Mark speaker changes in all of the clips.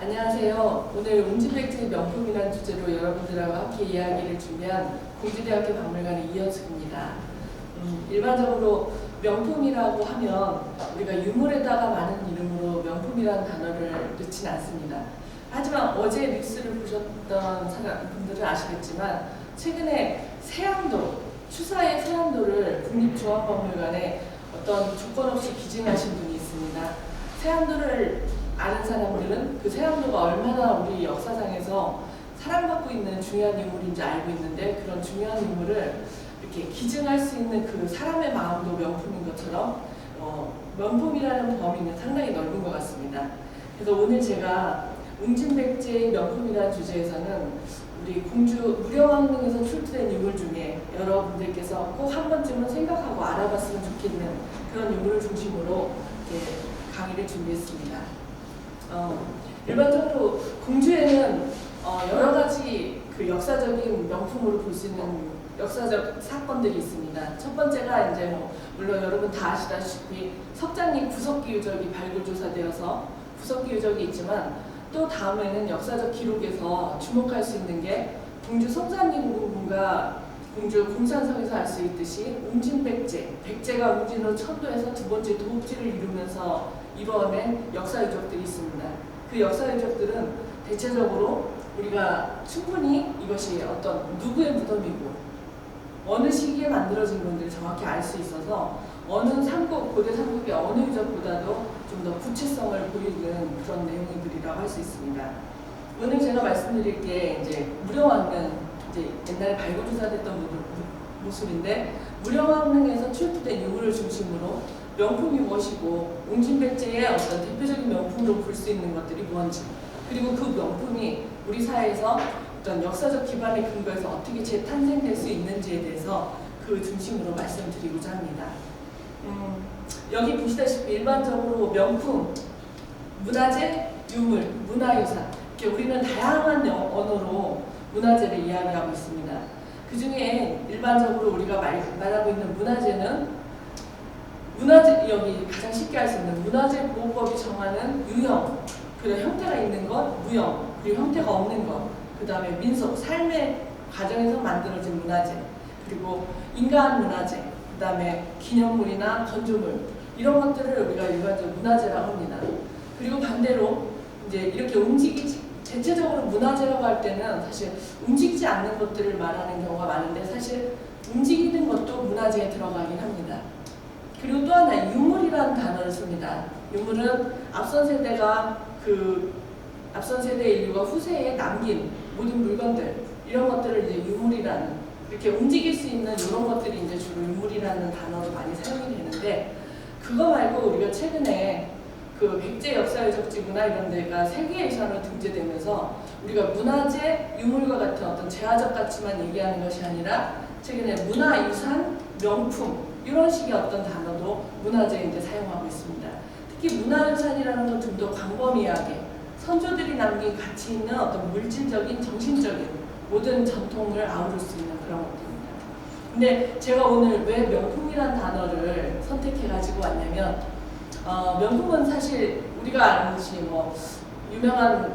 Speaker 1: 안녕하세요. 오늘 웅진백제의 명품이라는 주제로 여러분들하고 함께 이야기를 준비한 공주대학교 박물관의 이현숙입니다. 일반적으로 명품이라고 하면 우리가 유물에다가 많은 이름으로 명품이라는 단어를 넣진 않습니다. 하지만 어제 뉴스를 보셨던 분들은 아시겠지만 최근에 세안도, 추사의 세안도를 국립중앙박물관에 어떤 조건 없이 기증하신 분이 있습니다. 세안도를 아는 사람들은 그 세안도가 얼마나 우리 역사상에서 사랑받고 있는 중요한 인물인지 알고 있는데, 그런 중요한 인물을 이렇게 기증할 수 있는 그 사람의 마음도 명품인 것처럼 명품이라는 범위는 상당히 넓은 것 같습니다. 그래서 오늘 제가 웅진백제의 명품이라는 주제에서는 우리 공주 무령왕릉에서 출토된 유물 중에 여러분들께서 꼭 한 번쯤은 생각하고 알아봤으면 좋겠는 그런 유물을 중심으로 이렇게 강의를 준비했습니다. 일반적으로 공주에는 여러 가지 그 역사적인 명품으로 볼 수 있는 역사적 사건들이 있습니다. 첫 번째가 이제 물론 여러분 다 아시다시피 석장리 구석기 유적이 발굴조사되어서 구석기 유적이 있지만, 또 다음에는 역사적 기록에서 주목할 수 있는 게 공주 성산림궁과 공주 공산성에서 알 수 있듯이 웅진백제, 백제가 웅진으로 천도해서 두 번째 도읍지를 이루면서 이뤄낸 역사 유적들이 있습니다. 그 역사 유적들은 대체적으로 우리가 충분히 이것이 어떤 누구의 무덤이고 어느 시기에 만들어진 건지를 정확히 알 수 있어서 어느 삼국, 고대 삼국의 어느 유적보다도 좀 더 구체성을 보이는 그런 내용들이라고 할 수 있습니다. 오늘 제가 말씀드릴 게 이제 무령왕릉, 이제 옛날에 발굴조사됐던 모습인데, 무령왕릉에서 출토된 유물을 중심으로 명품이 무엇이고 웅진백제의 어떤 대표적인 명품으로 볼 수 있는 것들이 뭔지, 그리고 그 명품이 우리 사회에서 어떤 역사적 기반에 근거해서 어떻게 재탄생될 수 있는지에 대해서 그 중심으로 말씀드리고자 합니다. 여기 보시다시피 일반적으로 명품, 문화재, 유물, 문화유산, 이렇게 우리는 다양한 언어로 문화재를 이야기하고 있습니다. 그 중에 일반적으로 우리가 말하고 있는 문화재, 여기 가장 쉽게 알 수 있는 문화재 보호법이 정하는 유형, 그리고 형태가 있는 것, 무형, 그리고 형태가 없는 것, 그 다음에 민속, 삶의 과정에서 만들어진 문화재, 그리고 인간 문화재, 그 다음에 기념물이나 건조물, 이런 것들을 우리가 일반적으로 문화재라고 합니다. 그리고 반대로 이제 이렇게 대체적으로 문화재라고 할 때는 사실 움직이지 않는 것들을 말하는 경우가 많은데, 사실 움직이는 것도 문화재에 들어가긴 합니다. 그리고 또 하나 유물이라는 단어를 씁니다. 유물은 앞선 세대 인류가 후세에 남긴 모든 물건들, 이런 것들을 이제 유물이라는, 이렇게 움직일 수 있는 이런 것들이 이제 주로 유물이라는 단어로 많이 사용이 되는데, 그거 말고 우리가 최근에 그 백제 역사유적지구나 이런 데가 세계유산으로 등재되면서 우리가 문화재, 유물과 같은 어떤 재화적 가치만 얘기하는 것이 아니라 최근에 문화유산, 명품, 이런 식의 어떤 단어도 문화재에 이제 사용하고 있습니다. 특히 문화유산이라는 건 좀 더 광범위하게 선조들이 남긴 가치 있는 어떤 물질적인, 정신적인 모든 전통을 아우를 수 있는 그런 것들입니다. 근데 제가 오늘 왜 명품이라는 단어를 선택해가지고 왔냐면, 명품은 사실 우리가 아는 듯이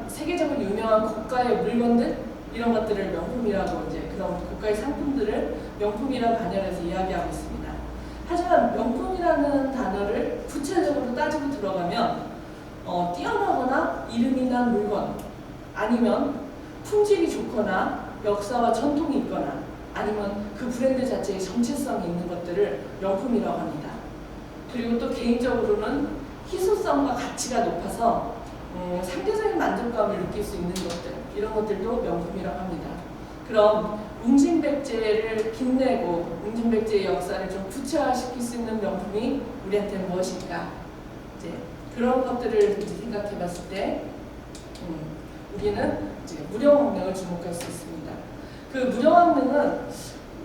Speaker 1: 세계적으로 유명한 고가의 물건들, 이런 것들을 명품이라고, 이제 그런 고가의 상품들을 명품이라고 반열해서 이야기하고 있습니다. 하지만 명품이라는 단어를 구체적으로 따지고 들어가면 뛰어나거나 이름이 난 물건, 아니면 품질이 좋거나 역사와 전통이 있거나, 아니면 그 브랜드 자체의 정체성이 있는 것들을 명품이라고 합니다. 그리고 또 개인적으로는 희소성과 가치가 높아서 상대적인 만족감을 느낄 수 있는 것들, 이런 것들도 명품이라고 합니다. 그럼 웅진백제를 빛내고 웅진백제의 역사를 좀 구체화시킬 수 있는 명품이 우리한테 무엇일까? 이제 그런 것들을 이제 생각해봤을 때 우리는 이제 무령왕릉을 주목할 수 있습니다. 그 무령왕릉은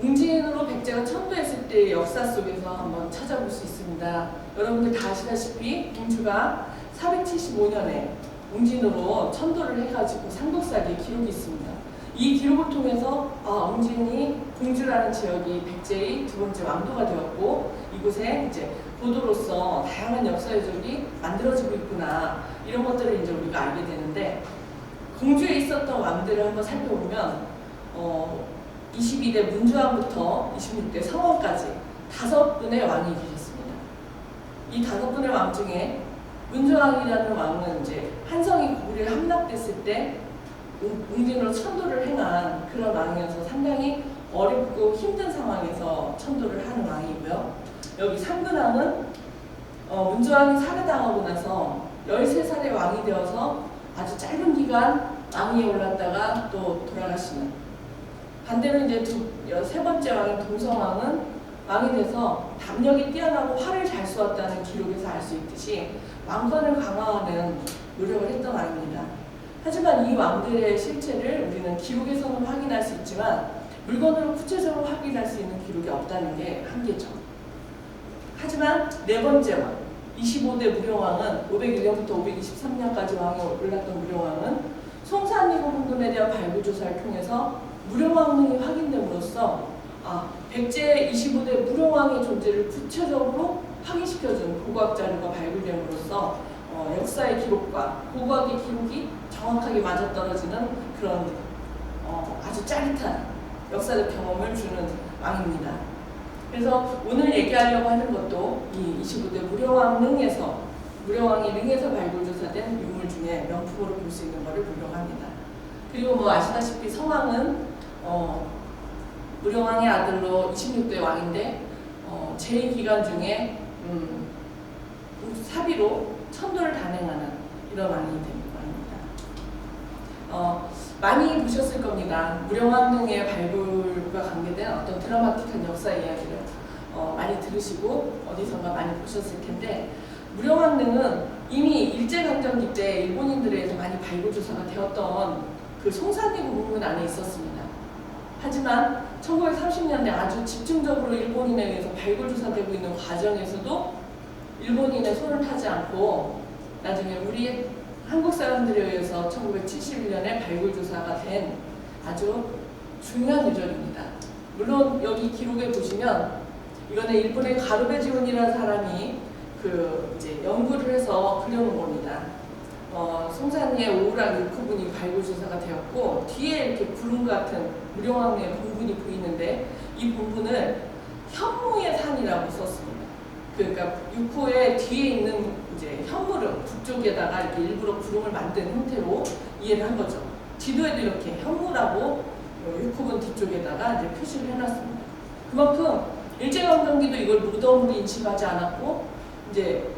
Speaker 1: 웅진으로 백제가 천도했을 때의 역사 속에서 한번 찾아볼 수 있습니다. 여러분들 다 아시다시피 공주가 475년에 웅진으로 천도를 해가지고 상독사기의 기록이 있습니다. 이 기록을 통해서 웅진이, 공주라는 지역이 백제의 두 번째 왕도가 되었고, 이곳에 이제 보도로서 다양한 역사 유적이 만들어지고 있구나, 이런 것들을 이제 우리가 알게 되는데, 공주에 있었던 왕들을 한번 살펴보면 22대 문주왕부터 26대 성왕까지 5분의 왕이 계셨습니다. 이 5분의 왕 중에 문주왕이라는 왕은 이제 한성이 고구려에 함락됐을 때 웅진으로 천도를 행한 그런 왕이어서 상당히 어렵고 힘든 상황에서 천도를 하는 왕이고요. 여기 3근왕은 문주왕이 살해당하고 나서 13살의 왕이 되어서 아주 짧은 기간 왕위에 올랐다가 또 돌아가시는. 반대로 이제 세 번째 왕인 동성왕은 왕이 돼서 담력이 뛰어나고 활을 잘 쏘았다는 기록에서 알 수 있듯이 왕권을 강화하는 노력을 했던 왕입니다. 하지만 이 왕들의 실체를 우리는 기록에서는 확인할 수 있지만 물건으로 구체적으로 확인할 수 있는 기록이 없다는 게 한계죠. 하지만 네 번째 왕, 25대 무령왕은 501년부터 523년까지 왕에 올랐던 무령왕은 송산리고 흥군에 대한 발굴조사를 통해서 무령왕릉이 확인됨으로써 백제 25대 무령왕의 존재를 구체적으로 확인시켜준 고고학 자료가 발굴됨으로써 역사의 기록과 고고학의 기록이 정확하게 맞아떨어지는 그런 아주 짜릿한 역사적 경험을 주는 왕입니다. 그래서 오늘 얘기하려고 하는 것도 이 25대 무령왕이 릉에서 발굴조사된 유물 중에 명품으로 볼 수 있는 것을 무령합니다. 그리고 뭐 아시다시피 성왕은 무령왕의 아들로 26대 왕인데 제2기간 중에 사비로 천도를 단행하는 이런 왕이 됩니다. 많이 보셨을 겁니다. 무령왕릉의 발굴과 관계된 어떤 드라마틱한 역사 이야기를 많이 들으시고 어디선가 많이 보셨을 텐데, 무령왕릉은 이미 일제강점기 때 일본인들에 의해서 많이 발굴조사가 되었던 그 송산리 고문군 안에 있었습니다. 하지만 1930년대 아주 집중적으로 일본인에 의해서 발굴조사되고 있는 과정에서도 일본인의 손을 타지 않고 나중에 우리 한국 사람들에 의해서 1971년에 발굴조사가 된 아주 중요한 유적입니다. 물론 여기 기록에 보시면 이거는 일본의 가르베지온이라는 사람이 이제 연구를 해서 그려놓은 겁니다. 송산리의 오우랑 육후분이 발굴조사가 되었고 뒤에 이렇게 구름 같은 무령왕릉의 본분이 보이는데 이 본분을 현무의 산이라고 썼습니다. 그러니까 육호의 뒤에 있는 이제 현무름 북쪽에다가 이렇게 일부러 구름을 만든 형태로 이해를 한 거죠. 지도에도 이렇게 현무라고 육호분 뒤쪽에다가 이제 표시를 해놨습니다. 그만큼 일제강점기도 이걸 무덤으로 인식하지 않았고 이제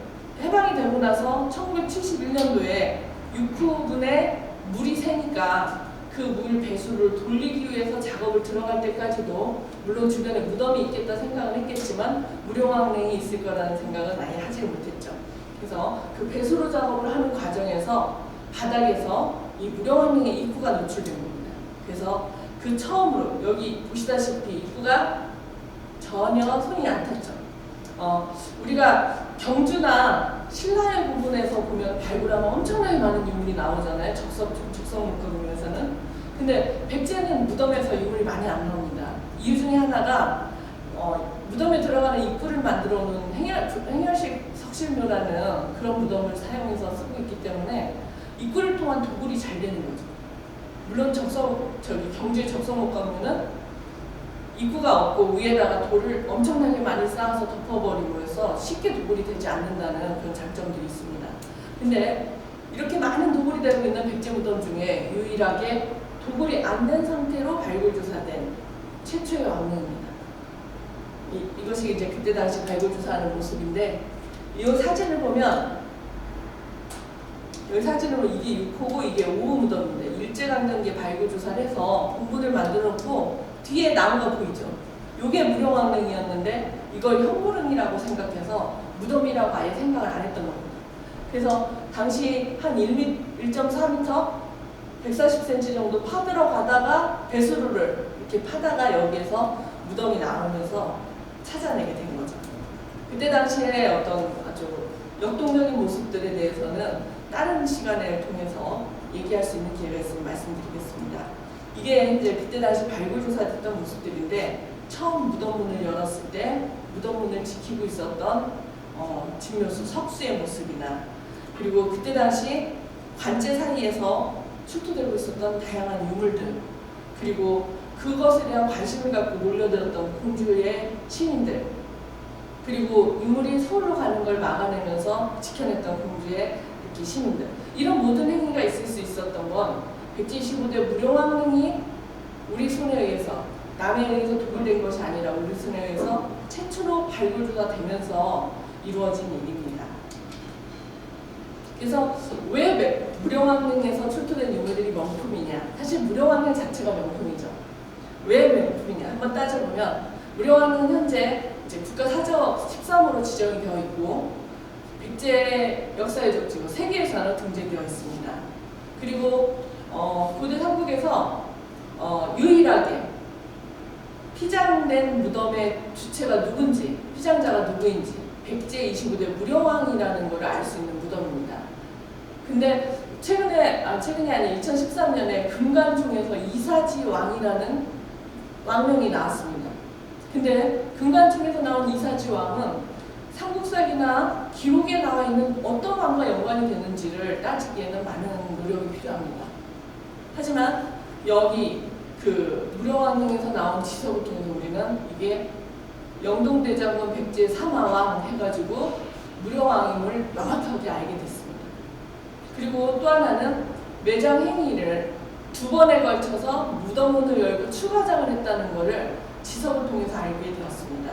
Speaker 1: 해방이 되고 나서 1971년도에 육후분에 물이 새니까 그 물 배수를 돌리기 위해서 작업을 들어갈 때까지도 물론 주변에 무덤이 있겠다 생각을 했겠지만 무령왕릉이 있을 거라는 생각은 아예 하지 못했죠. 그래서 그 배수로 작업을 하는 과정에서 바닥에서 이 무령왕릉의 입구가 노출된 겁니다. 그래서 그 처음으로 여기 보시다시피 입구가 전혀 손이 안 탔죠. 우리가 경주나 신라의 부분에서 보면 발굴하면 엄청나게 많은 유물이 나오잖아요. 적성목금에서는. 근데 백제는 무덤에서 유물이 많이 안 나옵니다. 이유 중에 하나가 무덤에 들어가는 입구를 만들어 놓은 행열식 석실묘라는 그런 무덤을 사용해서 쓰고 있기 때문에 입구를 통한 도굴이 잘 되는 거죠. 물론 경주의 적성목금은 입구가 없고 위에다가 돌을 엄청나게 많이 쌓아서 덮어버리고 해서 쉽게 도굴이 되지 않는다는 그런 장점들이 있습니다. 근데 이렇게 많은 도굴이 되고 있는 백제 무덤 중에 유일하게 도굴이 안 된 상태로 발굴조사된 최초의 왕릉입니다. 이것이 이제 그때 당시 발굴조사하는 모습인데 이 사진을 보면 이 사진으로 이게 6호고 이게 5호 무덤인데 일제강점기에 발굴조사를 해서 본분을 만들어 놓고 뒤에 나무가 보이죠. 이게 무령왕릉이었는데 이걸 현무릉이라고 생각해서 무덤이라고 아예 생각을 안 했던 겁니다. 그래서 당시 한 1.4m 140cm 정도 파들어 가다가 배수로를 이렇게 파다가 여기에서 무덤이 나오면서 찾아내게 된 거죠. 그때 당시에 어떤 아주 역동적인 모습들에 대해서는 다른 시간을 통해서 얘기할 수 있는 기회가 있으면 말씀드리겠습니다. 이게 이제 그때 당시 발굴조사됐던 모습들인데 처음 무덤문을 열었을 때 무덤문을 지키고 있었던 진묘수 석수의 모습이나 그리고 그때 당시 관제 사이에서 출토되고 있었던 다양한 유물들 그리고 그것에 대한 관심을 갖고 몰려들었던 공주의 시민들 그리고 유물이 서울로 가는 걸 막아내면서 지켜냈던 공주의 이렇게 시민들 이런 모든 행위가 있을 수 있었던 건 백제 25대 무령왕릉이 우리 손에 의해서 남에 의해서 독일된 것이 아니라 우리 손에 의해서 최초로 발굴조사 되면서 이루어진 일입니다. 그래서 왜 무령왕릉에서 출토된 유물들이 명품이냐? 사실 무령왕릉 자체가 명품이죠. 왜 명품이냐? 한번 따져보면 무령왕릉은 현재 이제 국가사적 13호로 지정이 되어 있고 백제 역사의 적지로 세계유산으로 등재되어 있습니다. 그리고 고대 삼국에서 유일하게 피장된 무덤의 주체가 누군지, 피장자가 누구인지 백제 25대 무령왕이라는 것을 알 수 있는 무덤입니다. 근데 최근이 아니라 2013년에 금관총에서 이사지 왕이라는 왕명이 나왔습니다. 근데 금관총에서 나온 이사지 왕은 삼국사기나 기록에 나와 있는 어떤 왕과 연관이 되는지를 따지기에는 많은 노력이 필요합니다. 하지만 여기 그 무령왕릉에서 나온 지석을 통해서 우리는 이게 영동대장군 백제 3화왕 해가지고 무령왕임을 명확하게 알게 됐습니다. 그리고 또 하나는 매장 행위를 2번에 걸쳐서 무덤문을 열고 추가장을 했다는 것을 지석을 통해서 알게 되었습니다.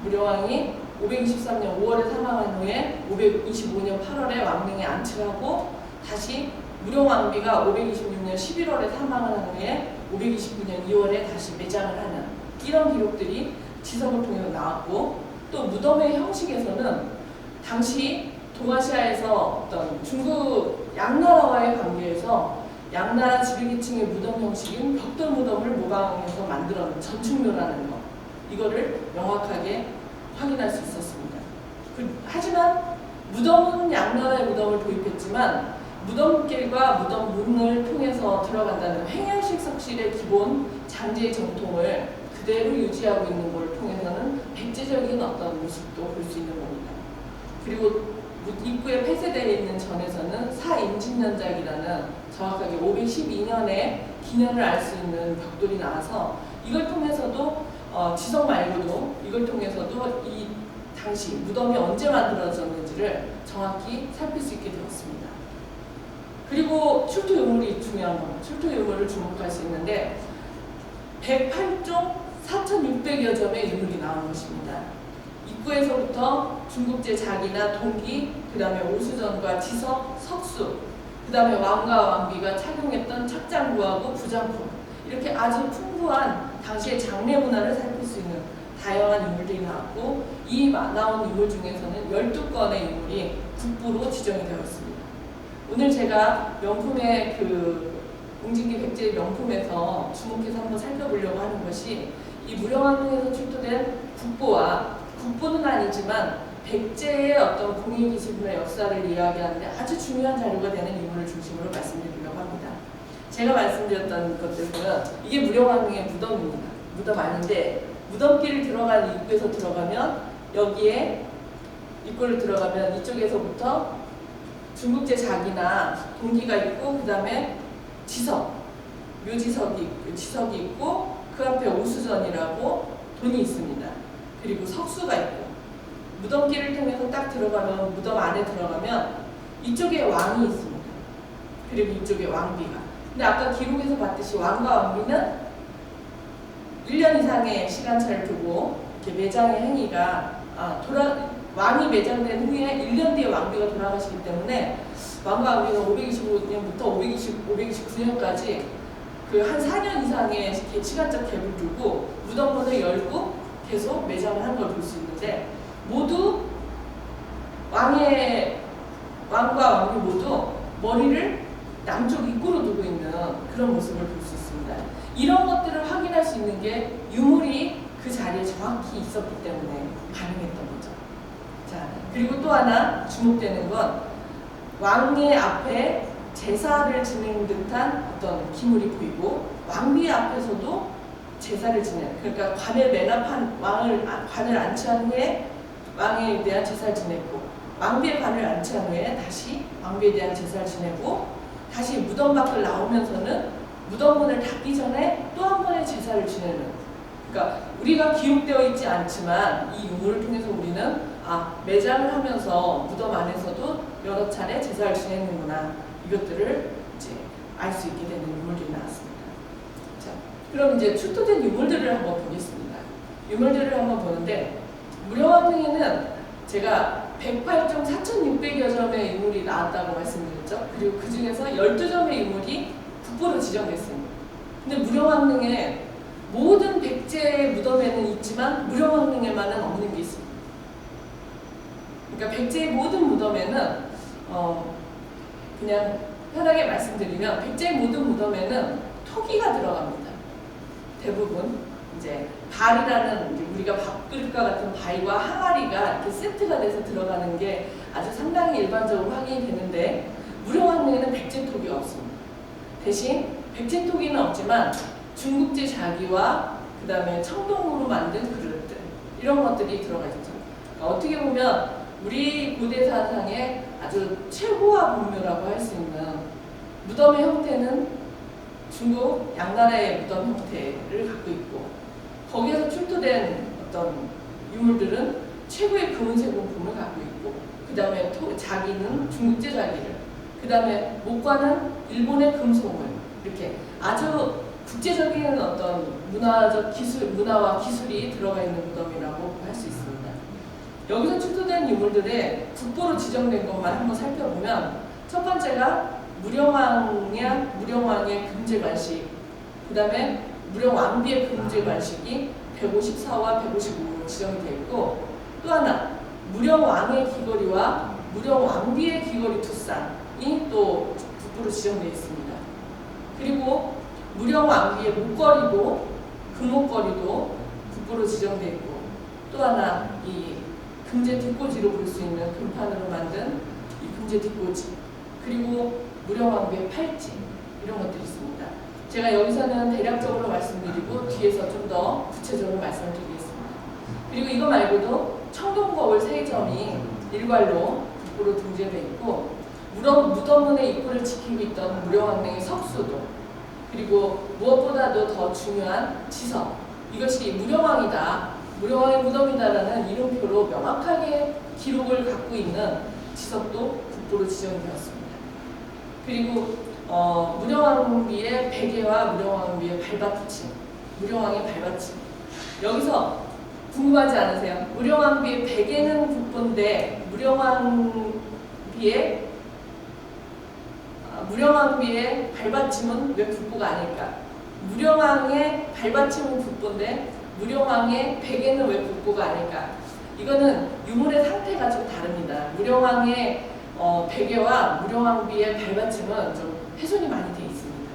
Speaker 1: 무령왕이 523년 5월에 사망한 후에 525년 8월에 왕릉에 안치하고 다시 무령왕비가 526년 11월에 사망한 후에 529년 2월에 다시 매장을 하는 이런 기록들이 지석을 통해서 나왔고 또 무덤의 형식에서는 당시 동아시아에서 어떤 중국 양나라와의 관계에서 양나라 지배계층의 무덤 형식인 벽돌 무덤을 모방해서 만들어낸 전충묘라는 것 이거를 명확하게 확인할 수 있었습니다. 하지만 무덤은 양나라의 무덤을 도입했지만 무덤길과 무덤문을 통해서 들어간다는 횡혈식 석실의 기본 장제의 전통을 그대로 유지하고 있는 걸 통해서는 백제적인 어떤 모습도 볼 수 있는 겁니다. 그리고 입구에 폐쇄되어 있는 전에서는 사임진년작이라는 정확하게 512년에 기년을 알 수 있는 벽돌이 나와서 이걸 통해서도 지석 말고도 이걸 통해서도 이 당시 무덤이 언제 만들어졌는지를 정확히 살필 수 있게 되었습니다. 그리고 출토 유물이 중요한 겁니다. 출토 유물을 주목할 수 있는데 108종 4,600여 점의 유물이 나온 것입니다. 입구에서부터 중국제 자기나 동기, 그 다음에 오수전과 지석, 석수, 그 다음에 왕과 왕비가 착용했던 착장구하고 부장품 이렇게 아주 풍부한 당시의 장례 문화를 살필 수 있는 다양한 유물들이 나왔고 이 나온 유물 중에서는 12건의 유물이 국보로 지정이 되어 있습니다. 오늘 제가 명품의 그 웅진기 백제 명품에서 주목해서 한번 살펴보려고 하는 것이 이 무령왕릉에서 출토된 국보와 국보는 아니지만 백제의 어떤 공예기술이나 역사를 이야기하는데 아주 중요한 자료가 되는 유물을 중심으로 말씀드리려고 합니다. 제가 말씀드렸던 것들은 이게 무령왕릉의 무덤입니다. 무덤 아닌데 무덤길을 들어가는 입구에서 들어가면 여기에 입구를 들어가면 이쪽에서부터 중국제 자기나 동기가 있고 그 다음에 지석, 묘지석이 지석이 있고 그 앞에 오수전이라고 돈이 있습니다. 그리고 석수가 있고 무덤길을 통해서 딱 들어가면 무덤 안에 들어가면 이쪽에 왕이 있습니다. 그리고 이쪽에 왕비가. 근데 아까 기록에서 봤듯이 왕과 왕비는 1년 이상의 시간차를 두고 이렇게 매장의 행위가 왕이 매장된 후에 1년 뒤에 왕비가 돌아가시기 때문에 왕과 왕비는 525년부터 529년까지 그 한 4년 이상의 시간적 갭을 두고 무덤문을 열고 계속 매장을 한 걸 볼 수 있는데 모두 왕과 왕비 모두 머리를 남쪽 입구로 두고 있는 그런 모습을 볼 수 있습니다. 이런 것들을 확인할 수 있는 게 유물이 그 자리에 정확히 있었기 때문에 가능했던 거죠. 자, 그리고 또 하나 주목되는 건 왕의 앞에 제사를 지내는 듯한 어떤 기물이 보이고 왕비 앞에서도 제사를 지내는 그러니까 관을 맨 앞한 관을 안치한 후에 왕에 대한 제사를 지냈고 왕비의 관을 안치한 후에 다시 왕비에 대한 제사를 지내고 다시 무덤 밖을 나오면서는 무덤문을 닫기 전에 또 한 번의 제사를 지내는, 그러니까 우리가 기록되어 있지 않지만 이 유물을 통해서 우리는 매장을 하면서 무덤 안에서도 여러 차례 제사를 지내는구나, 이것들을 이제 알 수 있게 되는 유물들이 나왔습니다. 자, 그럼 이제 출토된 유물들을 한번 보겠습니다. 유물들을 한번 보는데 무령왕릉에는 제가 108종 4,600여 점의 유물이 나왔다고 말씀드렸죠. 그리고 그 중에서 12점의 유물이 국보로 지정됐습니다. 근데 무령왕릉에 모든 백제의 무덤에는 있지만 무령왕릉에만은 없는 게 있습니다. 그러니까 백제의 모든 무덤에는 그냥 편하게 말씀드리면 백제의 모든 무덤에는 토기가 들어갑니다. 대부분 이제 발이라는, 이제 우리가 밥그릇과 같은 발과 항아리가 이렇게 세트가 돼서 들어가는 게 아주 상당히 일반적으로 확인이 되는데 무령왕릉에는 백제토기가 없습니다. 대신 백제토기는 없지만 중국제 자기와 그 다음에 청동으로 만든 그릇들, 이런 것들이 들어가 있죠. 그러니까 어떻게 보면 우리 고대 사상의 아주 최고화 분묘라고 할 수 있는 무덤의 형태는 중국 양나라의 무덤 형태를 갖고 있고, 거기에서 출토된 어떤 유물들은 최고의 금은색 공품을 갖고 있고, 그 다음에 자기는 중국제 자기를, 그 다음에 목관은 일본의 금속을, 이렇게 아주 국제적인 어떤 문화적 기술, 문화와 기술이 들어가 있는 무덤이라고 할 수 있습니다. 여기서 출토된 유물들의 국보로 지정된 것만 한번 살펴보면, 첫 번째가 무령왕의 금제관식, 그 다음에 무령왕비의 금제관식이 154와 155로 지정이 되어 있고, 또 하나 무령왕의 귀걸이와 무령왕비의 귀걸이 투쌍이 또 국보로 지정되어 있습니다. 그리고 무령왕비의 목걸이도, 금목걸이도 국보로 지정되어 있고, 또 하나 이 금제 뒷꽂이로 볼 수 있는 금판으로 만든 이 금제 뒷꽂이, 그리고 무령왕비의 팔찌, 이런 것들이 있습니다. 제가 여기서는 대략적으로 말씀드리고 뒤에서 좀 더 구체적으로 말씀을 드리겠습니다. 그리고 이거 말고도 청동거울 3점이 일괄로 국보로 등재되어 있고, 무덤문의 입구를 지키고 있던 무령왕릉의 석수도, 그리고 무엇보다도 더 중요한 지석, 이것이 무령왕이다, 무령왕의 무덤이다라는 이름표로 명확하게 기록을 갖고 있는 지석도 국보로 지정되었습니다. 그리고 무령왕비의 베개와 무령왕비의 발받침, 무령왕의 발받침, 여기서 궁금하지 않으세요? 무령왕비의 베개는 국보인데 무령왕비의 발받침은 왜 국보가 아닐까? 무령왕의 발받침은 국보인데 무령왕의 베개는 왜 국보가 아닐까? 이거는 유물의 상태가 좀 다릅니다. 무령왕의 베개와 무령왕비의 발받침은 좀 훼손이 많이 되어 있습니다.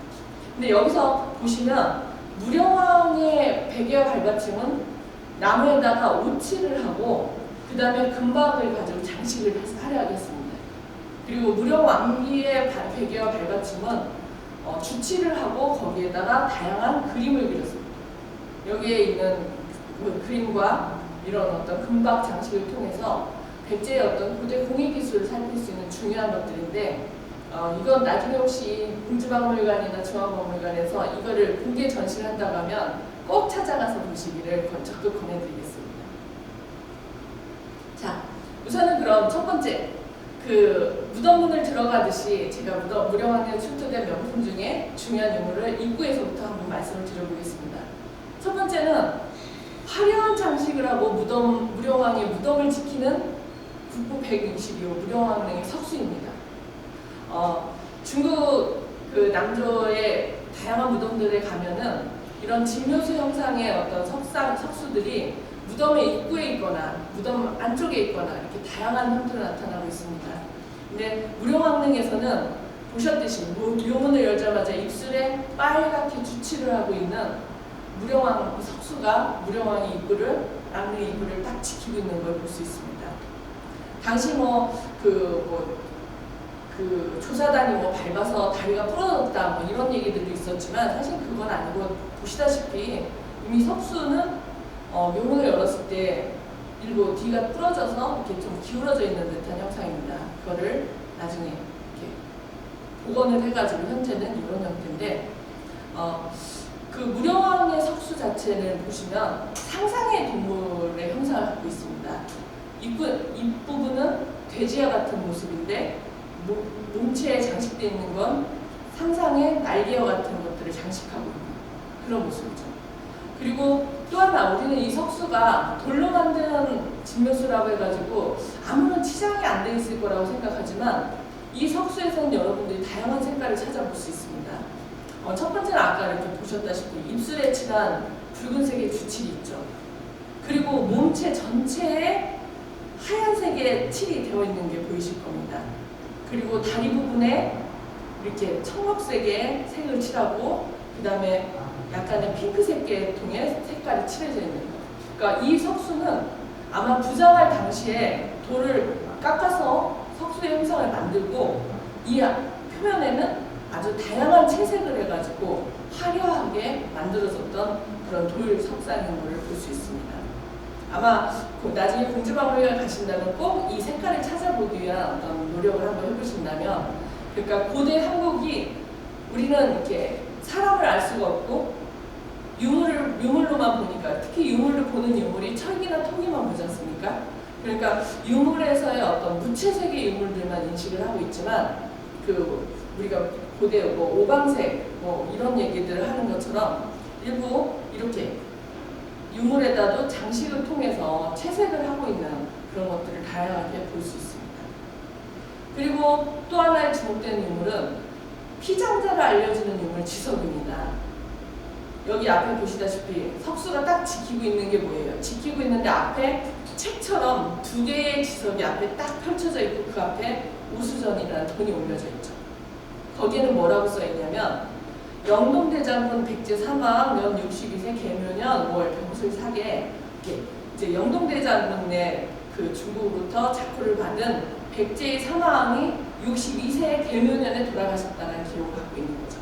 Speaker 1: 근데 여기서 보시면 무령왕의 베개와 발받침은 나무에다가 오칠을 하고 그 다음에 금박을 가지고 장식을 해서 화려하게 했습니다. 그리고 무령왕비의 베개와 발받침은 주칠을 하고 거기에다가 다양한 그림을 그렸습니다. 여기에 있는 그 그림과 이런 어떤 금박 장식을 통해서 백제의 어떤 고대 공예기술을 살필 수 있는 중요한 것들인데, 이건 나중에 혹시 국립박물관이나 중앙박물관에서 이거를 공개 전시를 한다고 하면 꼭 찾아가서 보시기를 적극 권해드리겠습니다. 자, 우선은 그럼 첫 번째, 그 무덤문을 들어가듯이 제가 무령왕릉에 출토된 명품 중에 중요한 유물을 입구에서부터 한번 말씀을 드려보겠습니다. 첫 번째는 화려한 장식을 하고 무령왕의 무덤을 지키는 국보 162호 무령왕릉의 석수입니다. 중국 그 남조의 다양한 무덤들에 가면은 이런 진묘수 형상의 어떤 석수들이 무덤의 입구에 있거나 무덤 안쪽에 있거나 이렇게 다양한 형태로 나타나고 있습니다. 근데 무령왕릉에서는 보셨듯이 묘문을 열자마자 입술에 빨갛게 주칠을 하고 있는 무령왕 석수가 무령왕의 입구를, 랑릉의 입구를 딱 지키고 있는 걸 볼 수 있습니다. 당시 조사단이 밟아서 다리가 부러졌다 이런 얘기들도 있었지만 사실 그건 아니고, 보시다시피 이미 석수는 묘문을 열었을 때 일부 뒤가 부러져서 이렇게 좀 기울어져 있는 듯한 형상입니다. 그거를 나중에 이렇게 복원을 해가지고 현재는 이런 형태인데, 그 무령왕의 석수 자체를 보시면 상상의 동물의 형상을 갖고 있습니다. 입부분은 돼지와 같은 모습인데 몸체에 장식되어 있는 건 상상의 날개와 같은 것들을 장식하고 있는 그런 모습이죠. 그리고 또 하나, 우리는 이 석수가 돌로 만든 진묘수라고 해가지고 아무런 치장이 안 돼 있을 거라고 생각하지만 이 석수에서는 여러분들이 다양한 색깔을 찾아볼 수 있습니다. 첫 번째는 아까 이렇게 보셨다시피 입술에 칠한 붉은색의 주칠이 있죠. 그리고 몸체 전체에 하얀색의 칠이 되어 있는 게 보이실 겁니다. 그리고 다리 부분에 이렇게 청록색의 색을 칠하고 그 다음에 약간의 핑크색 계통의 색깔이 칠해져 있는 거. 그러니까 이 석수는 아마 부장할 당시에 돌을 깎아서 석수의 형상을 만들고 이 표면에는 아주 다양한 채색을 해가지고 화려하게 만들어졌던 그런 돌 석상인 것을 볼 수 있습니다. 아마 나중에 공주박물관 가신다면 꼭 이 색깔을 찾아보기 위한 어떤 노력을 한번 해보신다면, 그러니까 고대 한국이 우리는 이렇게 사람을 알 수가 없고 유물로만 보니까, 특히 유물로 보는 유물이 철기나 토기만 보지 않습니까? 그러니까 유물에서의 어떤 무채색의 유물들만 인식을 하고 있지만, 우리가 고대 오방색 이런 얘기들을 하는 것처럼 일부 이렇게 유물에다도 장식을 통해서 채색을 하고 있는 그런 것들을 다양하게 볼 수 있습니다. 그리고 또 하나의 주목되는 유물은 피장자를 알려주는 유물 지석입니다. 여기 앞에 보시다시피 석수가 딱 지키고 있는 게 뭐예요? 지키고 있는데 앞에 책처럼 두 개의 지석이 앞에 딱 펼쳐져 있고 그 앞에 우수전이라는 돈이 올려져 있죠. 거기에는 뭐라고 써있냐면 영동대장군 백제 사망 년 62세 계묘년 5월 병술 사계, 이제 영동대장군의 그 중국으로부터 자코를 받은 백제의 사망이 62세 계묘년에 돌아가셨다는 기록을 갖고 있는 거죠.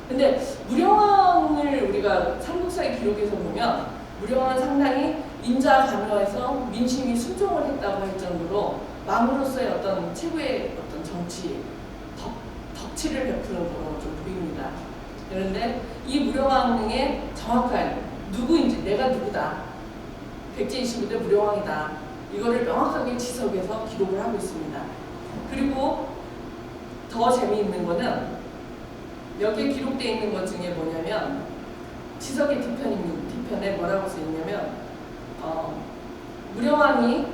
Speaker 1: 근데 무령왕을 우리가 삼국사의 기록에서 보면 무령왕은 상당히 인자 감여해서 민심이 순종을 했다고 할 정도로 왕으로서의 어떤 최고의 어떤 정치 덕치를 베푸는 걸로 좀 보입니다. 그런데 이 무령왕의 정확한 누구인지, 내가 누구다, 백제 25대 무령왕이다, 이거를 명확하게 지석에서 기록을 하고 있습니다. 그리고 더 재미있는 거는 여기에 기록되어 있는 것 중에 뭐냐면 지석의 뒤편에 뭐라고 써있냐면 무령왕이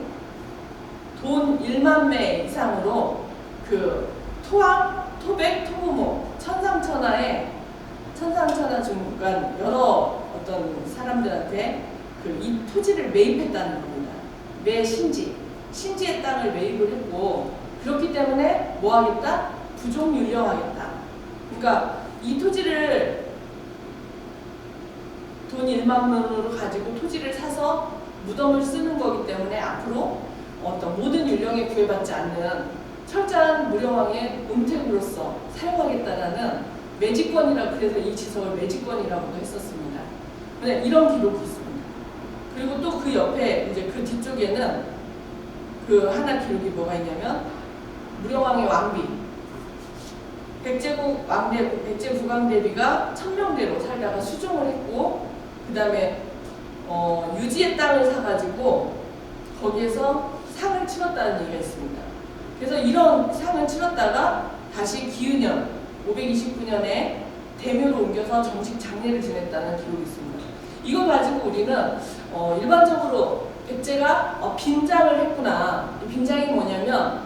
Speaker 1: 돈 1만 매 이상으로 그 토왕, 토백, 토무모, 천상천하 중간 여러 어떤 사람들한테 이 토지를 매입했다는 겁니다. 신지의 땅을 매입을 했고, 그렇기 때문에 뭐 하겠다? 부종율령하겠다. 그러니까 이 토지를 돈 1만 원으로 가지고 토지를 사서 무덤을 쓰는 거기 때문에 앞으로 어떤 모든 율령에 구애받지 않는 철저한 무령왕의 은택으로서 사용하겠다라는 매직권이라고, 그래서 이 지석을 매직권이라고도 했었습니다. 이런 기록이 있습니다. 그리고 또 그 옆에 이제 그 뒤쪽에는 그 하나 기록이 뭐가 있냐면 무령왕의 왕비, 백제국 왕대비, 백제 국왕대비가 천명대로 살다가 수종을 했고, 그 다음에 유지의 땅을 사가지고 거기에서 상을 치렀다는 얘기가 있습니다. 그래서 이런 상을 치렀다가 다시 기유년 529년에 대묘로 옮겨서 정식 장례를 지냈다는 기록이 있습니다. 이거 가지고 우리는 일반적으로 백제가 빈장을 했구나. 이 빈장이 뭐냐면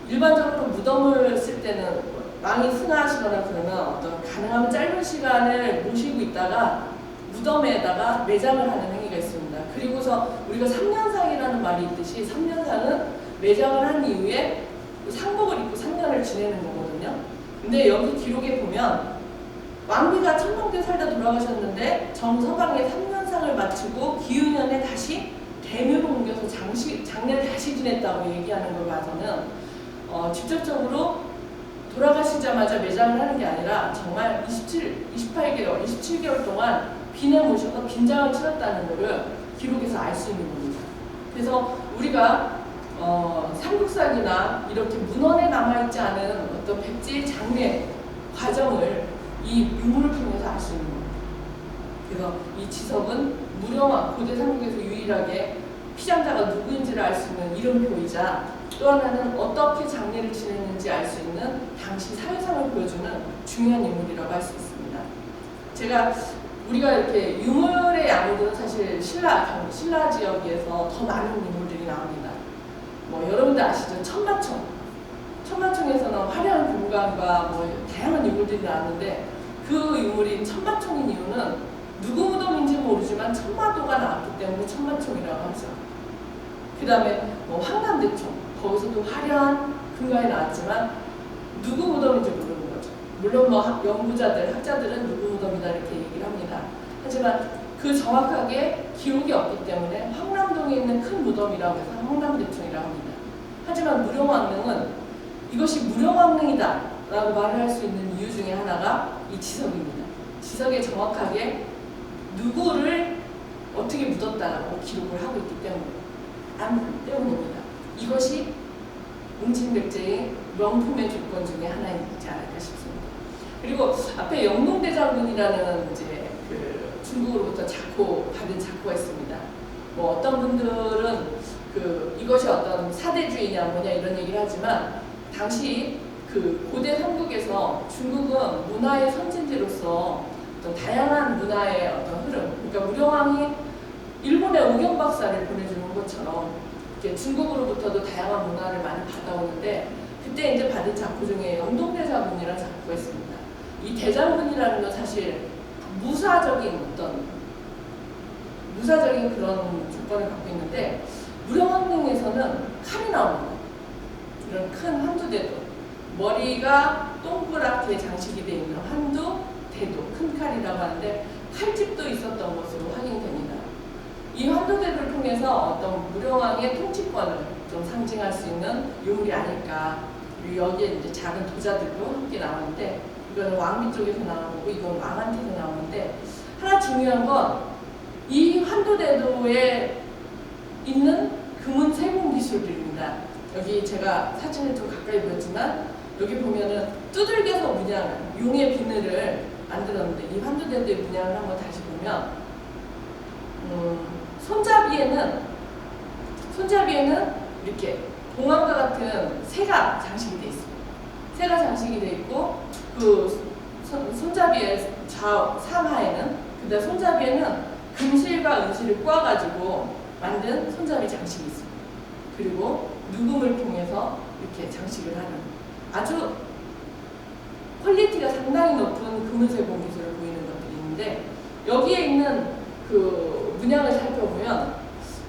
Speaker 1: 일반적으로 무덤을 쓸 때는 왕이 승하하시거나 그러면 어떤 가능하면 짧은 시간을 모시고 있다가 무덤에다가 매장을 하는 행위가 있습니다. 그리고서 우리가 3년상이라는 말이 있듯이 3년상은 매장을 한 이후에 상복을 입고 3년을 지내는 거거든요. 근데 여기 기록에 보면 왕비가 천명대 살다 돌아가셨는데 정서방의 3년상을 마치고 기유년에 다시 대묘로 옮겨서 장례를 다시 지냈다고 얘기하는 걸 봐서는 직접적으로 돌아가시자마자 매장을 하는 게 아니라 정말 27개월 동안 빈에 모셔서 빈장을 치렀다는 것을 기록에서 알 수 있는 겁니다. 그래서 우리가 삼국사기나 이렇게 문헌에 남아있지 않은 어떤 백제의 장례 과정을 이 유물을 통해서 알 수 있는 겁니다. 그래서 이 지석은 무령왕, 고대 삼국에서 유일하게 피장자가 누구인지를 알 수 있는 이름표이자 또 하나는 어떻게 장례를 지냈는지 알 수 있는 당시 사회상을 보여주는 중요한 인물이라고 할 수 있습니다. 우리가 이렇게 유물의 양들은 사실 신라 지역에서 더 많은 인물들이 나옵니다. 뭐 여러분들 아시죠? 천마총. 천마총에서는 화려한 금관과 뭐 다양한 유물들이 나왔는데 그 유물이 천마총인 이유는 누구 무덤인지 모르지만 천마도가 나왔기 때문에 천마총이라고 하죠. 그 다음에 뭐 황남대총. 거기서도 화려한 금관이 나왔지만 누구 무덤인지 모르는 거죠. 물론 뭐 학자들은 누구 무덤이다 이렇게 얘기를 합니다. 하지만 그 정확하게 기록이 없기 때문에 황남동에 있는 큰 무덤이라고 해서 황남대총이라고 합니다. 하지만 무령왕릉은 이것이 무령왕릉이다 라고 말을 할 수 있는 이유 중에 하나가 이 지석입니다. 지석에 정확하게 누구를 어떻게 묻었다라고 기록을 하고 있기 때문입니다. 이것이 웅진백제의 명품의 조건 중에 하나이지 않을까 싶습니다. 그리고 앞에 영동대장군이라는 이제 그 중국으로부터 받은 작호가 있습니다. 뭐 어떤 분들은 이것이 어떤 사대주의냐 뭐냐 이런 얘기를 하지만 당시 그 고대 삼국에서 중국은 문화의 선진지로서 어떤 다양한 문화의 어떤 흐름, 그러니까 무령왕이 일본에 오경박사를 보내주는 것처럼 이렇게 중국으로부터도 다양한 문화를 많이 받아오는데 그때 이제 받은 작품 중에 영동대장군이라는 작품가 있습니다. 이 대장군이라는 건 사실 무사적인 그런 조건을 갖고 있는데 무령왕릉에서는 칼이 나옵니다. 이런 큰 한두대도 머리가 동그랗게 장식이 되어 있는 한두대도 큰 칼이라고 하는데 칼집도 있었던 것으로 확인됩니다. 이 한두대를 통해서 어떤 무령왕의 통치권을 좀 상징할 수 있는 유물이 아닐까. 여기에 이제 작은 도자들도 함께 나오는데 이거는 왕비 쪽에서 나오고 이건 왕한테서 나오는데 하나 중요한 건 이 한도대도에 있는 금은 세공 기술들입니다. 여기 제가 사진을 좀 가까이 보였지만 여기 보면은 두들겨서 문양을 용의 비늘을 만들었는데 이 한도대도의 문양을 한번 다시 보면 손잡이에는 이렇게 봉황과 같은 새가 장식이 되어 있습니다. 새가 장식이 되어 있고 그 손잡이의 상하에는 그다음 손잡이에는 금실과 은실을 꼬아가지고 만든 손잡이 장식이 있습니다. 그리고 누금을 통해서 이렇게 장식을 하는 아주 퀄리티가 상당히 높은 금은세공 기술을 보이는 것들이 있는데 여기에 있는 그 문양을 살펴보면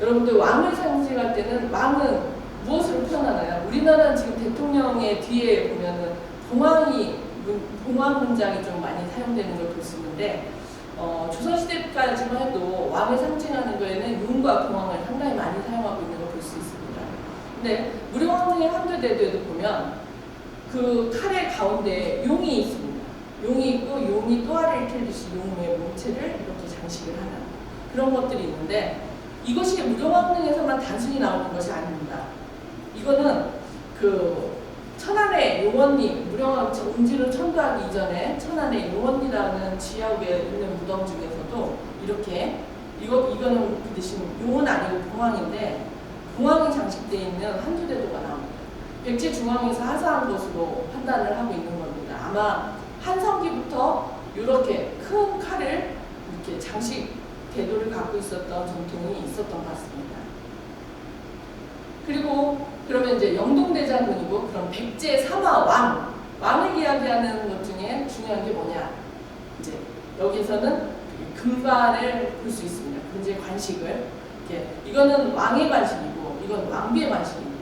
Speaker 1: 여러분들 왕을 상징할 때는 왕은 무엇으로 표현하나요? 우리나라는 지금 대통령의 뒤에 보면은 봉황 문장이 좀 많이 사용되는 걸 볼 수 있는데 조선시대까지만 해도 왕을 상징하는 거에는 용과 봉황을 상당히 많이 사용하고 있는 걸 볼 수 있습니다. 근데 무령왕릉의 한두대도에도 보면 그 칼의 가운데 용이 있습니다. 용이 있고 용이 또아를 틀듯이 용의 몸체를 이렇게 장식을 하는 그런 것들이 있는데 이것이 무령왕릉에서만 단순히 나오는 것이 아닙니다. 이거는 그 천안의 용원리, 무령왕 웅진을 천도하기 이전에 천안의 용원리라는 지역에 있는 무덤 중에서도 이렇게 이거는 그 대신 용은 아니고 봉황인데 봉황이 장식되어 있는 한두대도가 나옵니다. 백제 중앙에서 하사한 것으로 판단을 하고 있는 겁니다. 아마 한성기부터 이렇게 큰 칼을 이렇게 장식 대도를 갖고 있었던 전통이 있었던 것 같습니다. 그리고 그러면 이제 영동대장군이고 그럼 백제 3화 왕을 이야기하는 것 중에 중요한 게 뭐냐? 이제 여기서는 금관을 볼 수 있습니다. 금제 관식을 이거는 왕의 관식이고 이건 왕비의 관식입니다.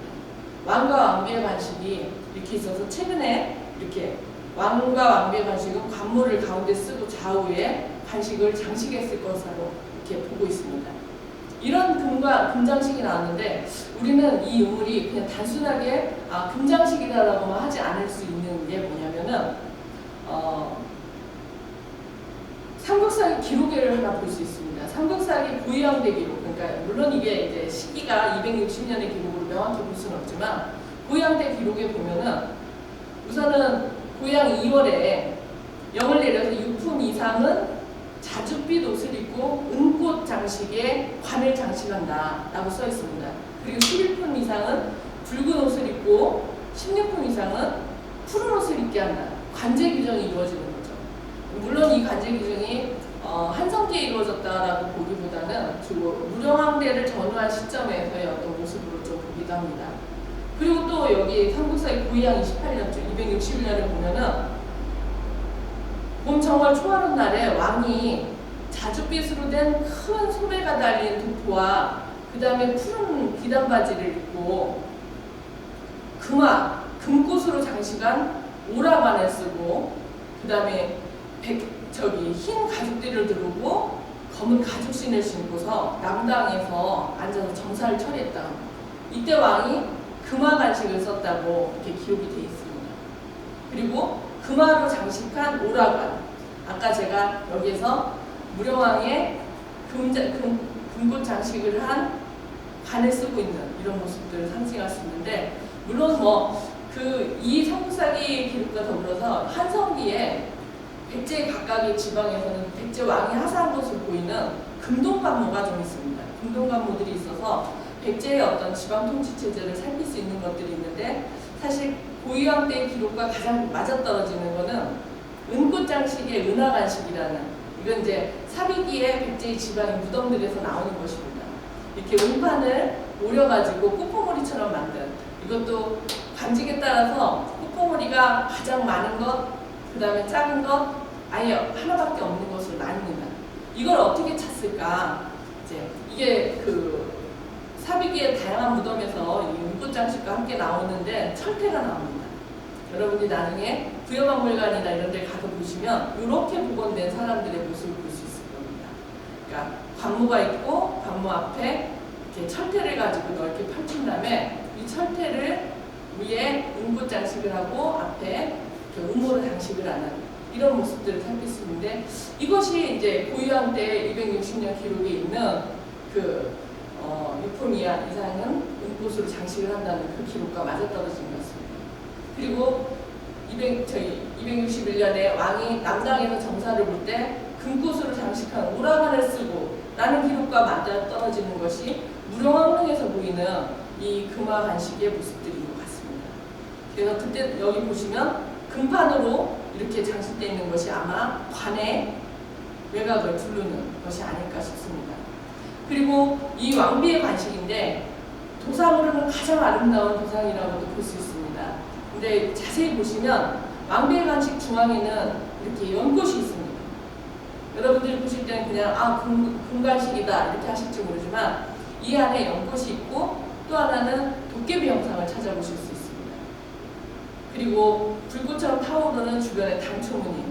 Speaker 1: 왕과 왕비의 관식이 이렇게 있어서 최근에 이렇게 왕과 왕비의 관식은 관물을 가운데 쓰고 좌우에 관식을 장식했을 것으로 이렇게 보고 있습니다. 이런 금장식이 나왔는데 우리는 이 유물이 그냥 단순하게 금장식이다라고만 하지 않을 수 있는 게 뭐냐면은 삼국사기 기록에를 하나 볼 수 있습니다. 삼국사기 고위양대 기록 그러니까 물론 이게 이제 시기가 260년의 기록으로 명확히 볼 수는 없지만 고향대 기록에 보면은 우선은 고향 2월에 영을 내려서 6품 이상은 자줏빛 옷을 입고 은꽃 장식에 관을 장식한다 라고 써 있습니다. 그리고 11품 이상은 붉은 옷을 입고 16품 이상은 푸른 옷을 입게 한다. 관제 규정이 이루어지는 거죠. 물론 이 관제 규정이 한성기에 이루어졌다라고 보기보다는 주로 무령왕대를 전후한 시점에서의 어떤 모습으로 좀 보기도 합니다. 그리고 또 여기 삼국사의 고이양 28년쯤 261년을 보면은 봄 정월 초하룻 날에 왕이 자줏빛으로 된 큰 소매가 달린 도포와 그 다음에 푸른 비단 바지를 입고 금꽃으로 장식한 오라반을 쓰고 그 다음에 흰 가죽띠를 두르고 검은 가죽신을 신고서 남당에서 앉아서 정사를 처리했다. 이때 왕이 금화 간식을 썼다고 이렇게 기록이 되어 있습니다. 그리고 금화로 장식한 오라관. 아까 제가 여기에서 무령왕의 금꽃 장식을 한 관을 쓰고 있는 이런 모습들을 상징할 수 있는데, 물론 이 삼국사기 기록과 더불어서 한성기에 백제 각각의 지방에서는 백제 왕이 하사한 것을 보이는 금동관모가 좀 있습니다. 금동관모들이 있어서 백제의 어떤 지방 통치 체제를 살필 수 있는 것들이 있는데, 사실 고이왕 때의 기록과 가장 맞아떨어지는 것은 은꽃 장식의 은하간식이라는, 이건 이제 사비기의 백제의 지방의 무덤들에서 나오는 것입니다. 이렇게 은판을 오려가지고 꽃봉오리처럼 만든, 이것도 관직에 따라서 꽃봉오리가 가장 많은 것, 그 다음에 작은 것, 아예 하나밖에 없는 것을 나눕니다. 이걸 어떻게 찾을까? 이게 사비기의 다양한 무덤에서 이 은꽃 장식과 함께 나오는데 철퇴가 나옵니다. 여러분들이 나중에 부여박물관이나 이런 데 가서 보시면 이렇게 복원된 사람들의 모습을 볼 수 있을 겁니다. 그러니까 관모가 있고 관모 앞에 이렇게 철퇴를 가지고 넓게 펼친 다음에 이 철퇴를 위에 은꽃 장식을 하고 앞에 음모로 장식을 하는 이런 모습들을 살필 수 있는데, 이것이 이제 고유왕 때 260년 기록에 있는 6품 이상은 은꽃으로 장식을 한다는 그 기록과 맞아떨어진 것 같습니다. 그리고 261년에 왕이 남당에서 정사를 볼 때 금꽃으로 장식한 오라관을 쓰고 라는 기록과 맞아떨어지는 것이 무령왕릉에서 보이는 이 금화 간식의 모습들인 것 같습니다. 그래서 그때 여기 보시면 금판으로 이렇게 장식되어 있는 것이 아마 관의 외곽을 두르는 것이 아닐까 싶습니다. 그리고 이 왕비의 관식인데 도상으로는 가장 아름다운 도상이라고도 볼 수 있습니다. 근데 자세히 보시면 왕비의 관식 중앙에는 이렇게 연꽃이 있습니다. 여러분들이 보실 때는 그냥 금관식이다 이렇게 하실지 모르지만 이 안에 연꽃이 있고 또 하나는 도깨비 형상을 찾아보실 수 있습니다. 그리고 불꽃처럼 타오르는 주변의 단초무늬,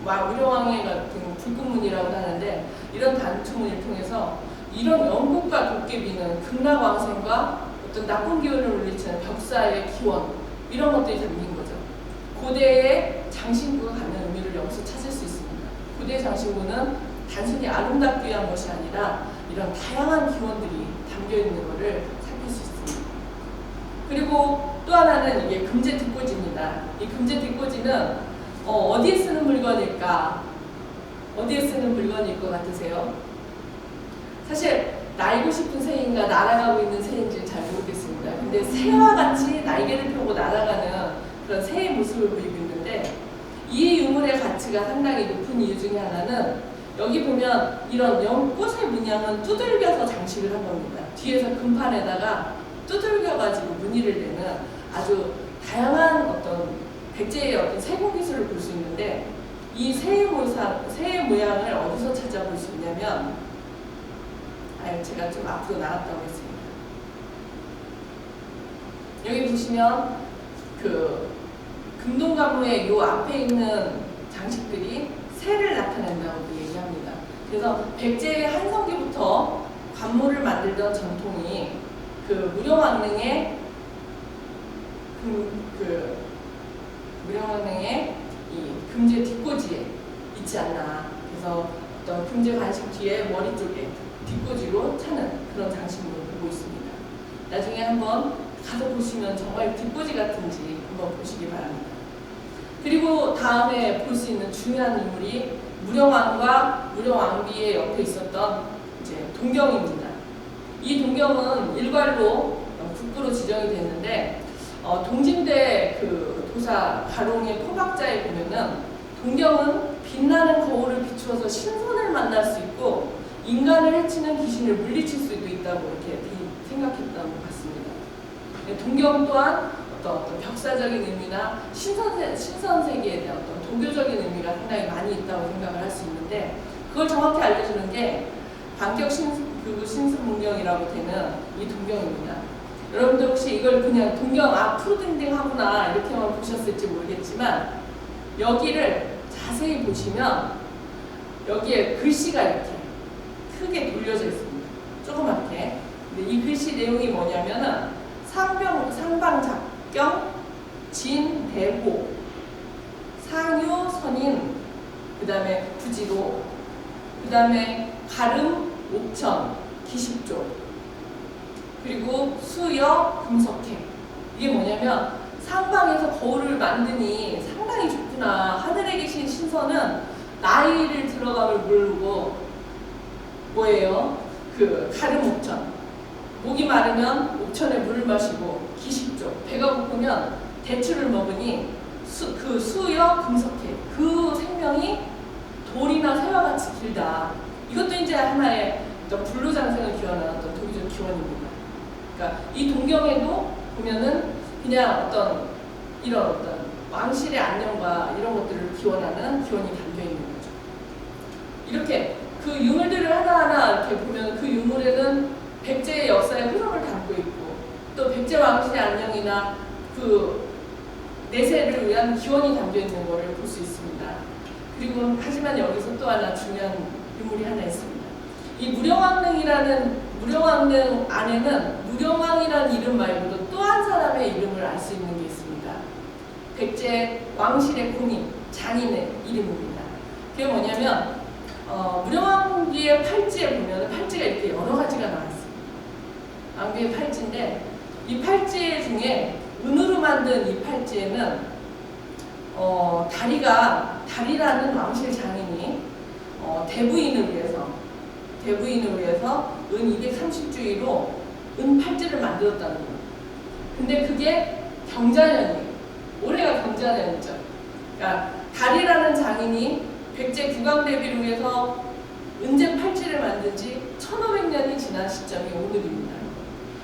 Speaker 1: 무령왕의 같은 불꽃무늬라고 하는데, 이런 단초무늬를 통해서 이런 연꽃과 도깨비는 극락왕생과 어떤 나쁜 기운을 물리치는 벽사의 기원, 이런 것들이 담긴 거죠. 고대의 장신구가 갖는 의미를 여기서 찾을 수 있습니다. 고대 장신구는 단순히 아름답기 위한 것이 아니라 이런 다양한 기원들이 담겨 있는 것을 살필 수 있습니다. 그리고 또 하나는 이게 금제 뒷꽂이입니다. 이 금제 뒷꽂이는 어디에 쓰는 물건일까? 어디에 쓰는 물건일 것 같으세요? 사실 날고 싶은 새인가 날아가고 있는 새인지 잘 모르겠습니다. 근데 새와 같이 날개를 펴고 날아가는 그런 새의 모습을 보이고 있는데, 이 유물의 가치가 상당히 높은 이유 중에 하나는 여기 보면 이런 연꽃의 문양은 두들겨서 장식을 한 겁니다. 뒤에서 금판에다가 두들겨가지고 무늬를 내는 아주 다양한 어떤 백제의 어떤 세공 기술을 볼 수 있는데, 이 새의 모양을 어디서 찾아볼 수 있냐면, 제가 좀 앞으로 나갔다고 했습니다. 여기 보시면 금동가무의 요 앞에 있는 장식들이 새를 나타낸다고 얘기합니다. 그래서 백제의 한성기부터 관모를 만들던 전통이 무령왕릉의 이 금제 뒷꽂이에 있지 않나. 그래서 어떤 금제 관식 뒤에 머리 쪽에 뒷꽂이로 차는 그런 장식으로 보고 있습니다. 나중에 한번 가서 보시면 정말 뒷꽂이 같은지 한번 보시기 바랍니다. 그리고 다음에 볼 수 있는 중요한 인물이 무령왕과 무령왕비의 옆에 있었던 이제 동경입니다. 이 동경은 일괄로 국부로 지정이 됐는데 동진대 그 도사 가롱의 포박자에 보면은 동경은 빛나는 거울을 비추어서 신선을 만날 수 있고 인간을 해치는 귀신을 물리칠 수도 있다고 이렇게 생각했던 것 같습니다. 동경 또한 어떤 벽사적인 의미나 신선 세계에 대한 어떤 도교적인 의미가 상당히 많이 있다고 생각을 할 수 있는데 그걸 정확히 알려주는 게 반격 신승문경이라고 되는 이 동경입니다. 여러분들 혹시 이걸 그냥 동경 푸르딩딩하구나 이렇게만 보셨을지 모르겠지만 여기를 자세히 보시면 여기에 글씨가 이렇게 크게 돌려져 있습니다. 조그맣게. 근데 이 글씨 내용이 뭐냐면은 상방작경, 진대호, 상유, 선인, 그 다음에 부지로, 그 다음에 가름, 옥천, 기십조, 그리고 수여, 금석회. 이게 뭐냐면 상방에서 거울을 만드니 상당히 좋구나. 하늘에 계신 신선은 나이를 들어감을 모르고 뭐예요? 그 가름 옥천. 목이 마르면 옥천에 물을 마시고 기십조. 배가 고프면 대추를 먹으니 그 수여 금석회. 그 생명이 돌이나 새와 같이 길다. 이것도 이제 하나의 어떤 불로장생을 기원하는 어떤 도기적 기원입니다. 그러니까 이 동경에도 보면은 그냥 어떤 이런 어떤 왕실의 안녕과 이런 것들을 기원하는 기원이 담겨 있는 거죠. 이렇게 그 유물들을 하나하나 이렇게 보면 그 유물에는 백제의 역사의 흐름을 담고 있고 또 백제 왕실의 안녕이나 그 내세를 위한 기원이 담겨 있는 것을 볼 수 있습니다. 그리고 하지만 여기서 또 하나 중요한 유물이 하나 있습니다. 이 무령왕릉 안에는 무령왕이라는 이름 말고도 또 한 사람의 이름을 알 수 있는 게 있습니다. 백제 왕실의 공인, 장인의 이름입니다. 그게 뭐냐면 무령왕비의 팔찌에 보면 팔찌가 이렇게 여러 가지가 나와 있습니다. 왕비의 팔찌인데 이 팔찌 중에 은으로 만든 이 팔찌에는 다리라는 왕실 장인이 대부인을 위해서 은 230주의로 은 팔찌를 만들었다는 거예요. 근데 그게 경자년이에요. 올해가 경자년이죠. 그러니까 다리라는 장인이 백제 국왕대비를 위해서 은제 팔찌를 만든 지 1500년이 지난 시점이 오늘입니다.